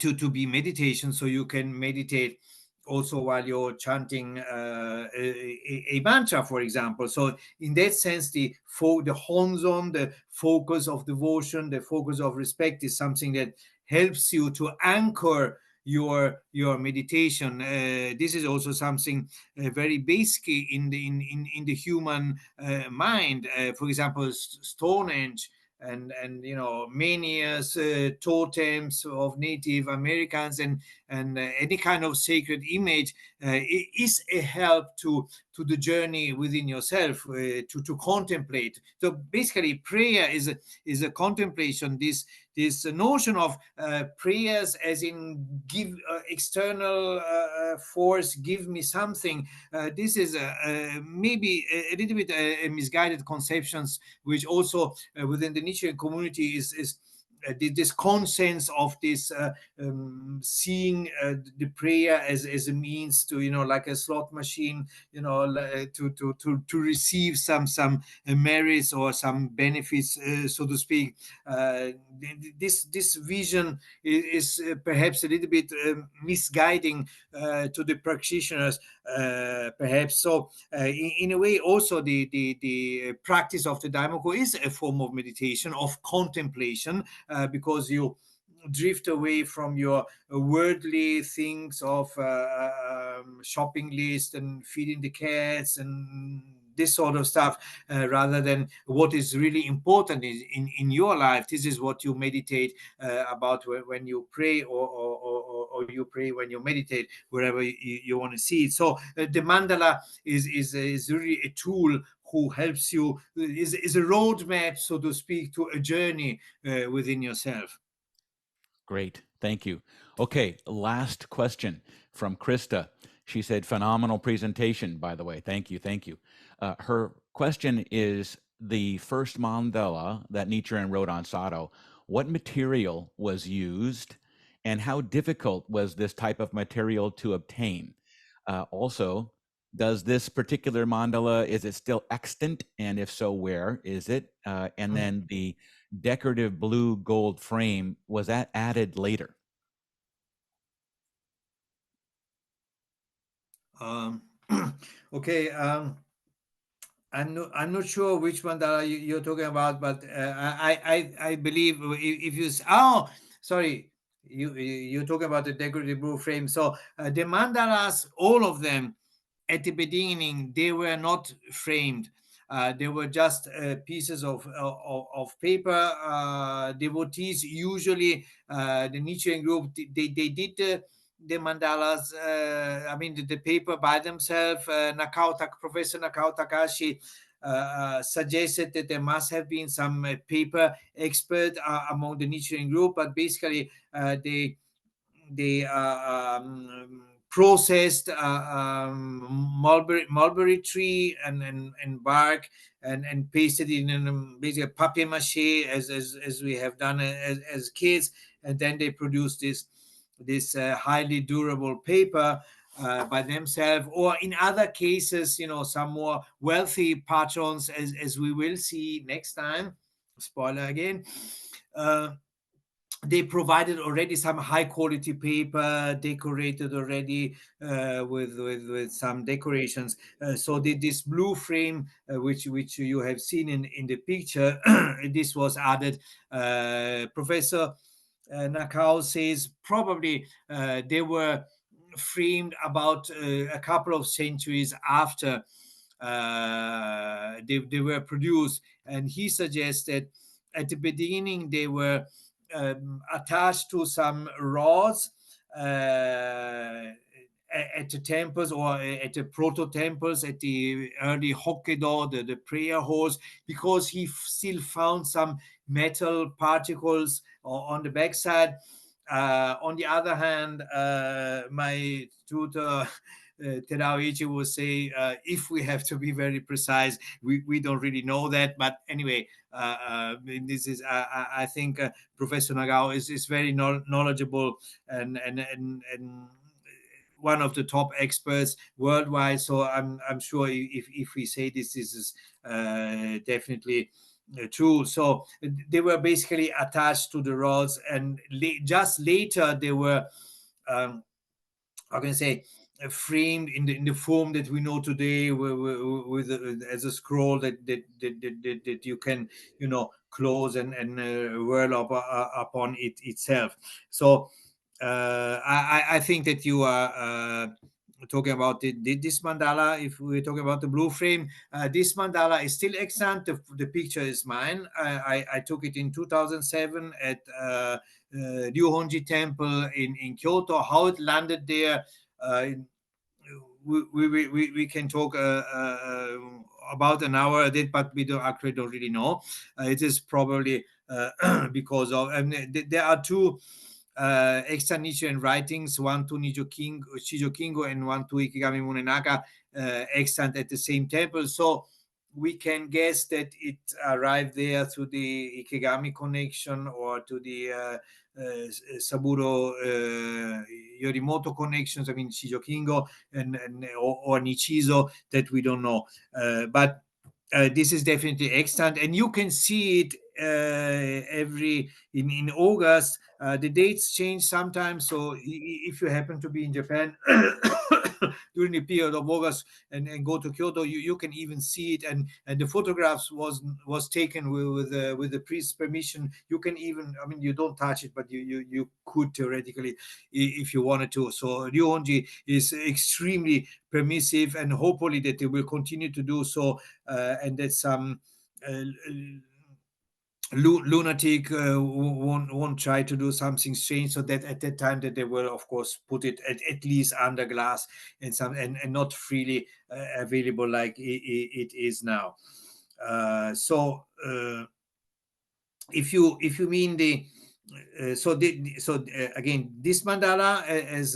to be meditation. So you can meditate also while you're chanting a mantra, for example. So in that sense, the honzon, the focus of devotion, the focus of respect, is something that helps you to anchor your meditation. This is also something very basic in the human mind. For example, Stonehenge and many totems of Native Americans, and any kind of sacred image is a help to the journey within yourself, to contemplate. So basically, prayer is a contemplation. This notion of prayers as in give external force, give me something. This is maybe a little bit misguided conceptions, which also within the Nichiren community is this consensus of this seeing the prayer as a means to, like a slot machine, to receive some merits or some benefits, so to speak. This vision is perhaps a little bit misguiding to the practitioners, perhaps. So in a way, also the practice of the Daimoku is a form of meditation, of contemplation, because you drift away from your worldly things of shopping list and feeding the cats and this sort of stuff, rather than what is really important in your life. This is what you meditate about when you pray, or you pray when you meditate, wherever you want to see it. So the mandala is really a tool who helps you, is a roadmap, so to speak, to a journey within yourself. Great. Thank you. Okay, last question from Krista. She said, phenomenal presentation, by the way. Thank you. Thank you. Her question is, the first mandala that Nichiren wrote on Sado, what material was used, and how difficult was this type of material to obtain? Also, does this particular mandala, is it still extant? And if so, where is it? And then the decorative blue gold frame, was that added later? Okay. I'm not sure which one that you're talking about, but I believe if you sorry, you're talking about the decorative blue frame. So the mandalas, all of them, at the beginning, they were not framed. They were just pieces of paper. Devotees, usually the Nichiren group, they did the mandalas, I mean the paper by themselves. Professor Nakao Takashi suggested that there must have been some paper expert among the Nichiren group, but basically they processed mulberry tree and bark, and pasted in basically papier mache, as we have done as kids, and then they produce this highly durable paper by themselves, or in other cases, some more wealthy patrons, as we will see next time. Spoiler again. They provided already some high quality paper, decorated already with some decorations. So this blue frame, which you have seen in the picture, this was added. Professor Nakao says probably they were framed about a couple of centuries after they were produced, and he suggested at the beginning they were attached to some rods at the temples, or at the proto temples, at the early Hokkaido, the prayer halls, because he still found some metal particles on the backside. On the other hand, my tutor Terao will say, if we have to be very precise, we don't really know that. But anyway, this is I think Professor Nagao is very knowledgeable and one of the top experts worldwide. So I'm sure if we say this is definitely true. So they were basically attached to the rods, and just later they were how can I say, framed in the form that we know today, with as a scroll that you can close and whirl upon it itself. So I think that you are talking about this mandala. If we're talking about the blue frame, this mandala is still extant. The picture is mine. I took it in 2007 at Ryuhonji Temple in Kyoto. How it landed there, we can talk about an hour at it, but we don't really know. It is probably because of, and there are two extant Nichiren writings, one to Shijo Kingo and one to Ikigami Munenaka, extant at the same temple. So we can guess that it arrived there through the Ikigami connection, or to the Saburo Yorimoto connections. I mean, Shijo Kingo or Nichizo, that we don't know. But this is definitely extant, and you can see it every in August. The dates change sometimes, so if you happen to be in Japan during the period of August and go to Kyoto, you can even see it, and the photographs was taken with the priest's permission. You can even, I mean, you don't touch it, but you could theoretically, if you wanted to. So Ryuhonji is extremely permissive, and hopefully that they will continue to do so, and that some lunatic won't try to do something strange, so that at that time that they will of course put it at least under glass and not freely available like it is now. So if you mean the again, this mandala, as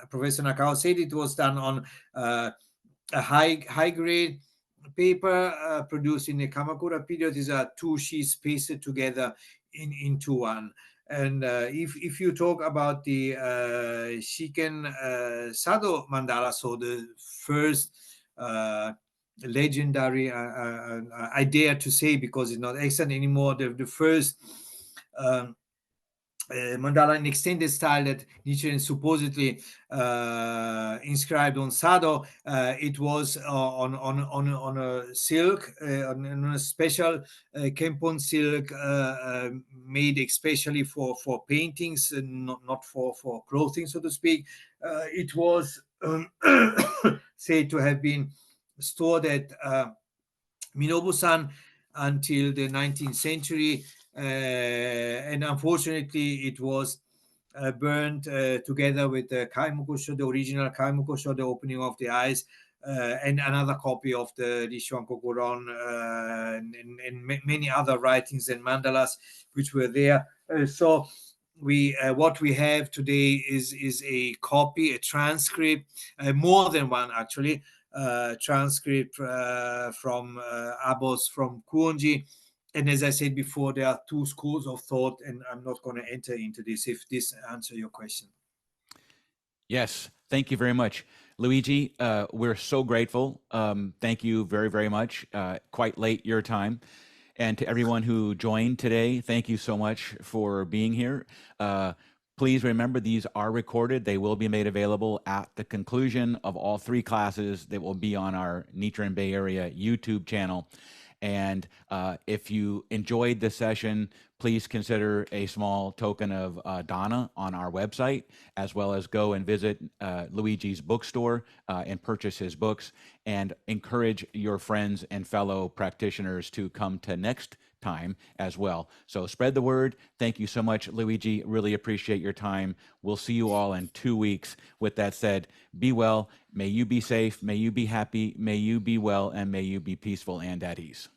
Professor Nakao said, it was done on a high grade paper produced in the Kamakura period. These are two sheets pasted together into one. And if you talk about the Shiken Sado mandala, so the first legendary, I dare to say, because it's not extant anymore, the first mandala in extended style that Nichiren supposedly inscribed on Sado, it was on a silk, on a special kempon silk made especially for paintings, and not for clothing, so to speak. It was said to have been stored at Minobu-san until the 19th century, and unfortunately it was burned together with the Kaimukusho, the original Kaimukusho, the opening of the eyes, and another copy of the Rishuan Kokuron, and many other writings and mandalas which were there. So what we have today is a copy, a transcript, more than one actually, transcript from Abos from Kuonji. And as I said before, there are two schools of thought, and I'm not going to enter into this if this answers your question. Yes, thank you very much. Luigi, we're so grateful. Thank you very, very much. Quite late your time. And to everyone who joined today, thank you so much for being here. Please remember, these are recorded. They will be made available at the conclusion of all three classes that will be on our Nichiren Bay Area YouTube channel. And if you enjoyed this session, please consider a small token of Dana on our website, as well as go and visit Luigi's bookstore and purchase his books, and encourage your friends and fellow practitioners to come to next time as well. So spread the word. Thank you so much, Luigi. Really appreciate your time. We'll see you all in 2 weeks. With that said, be well. May you be safe. May you be happy. May you be well, and may you be peaceful and at ease.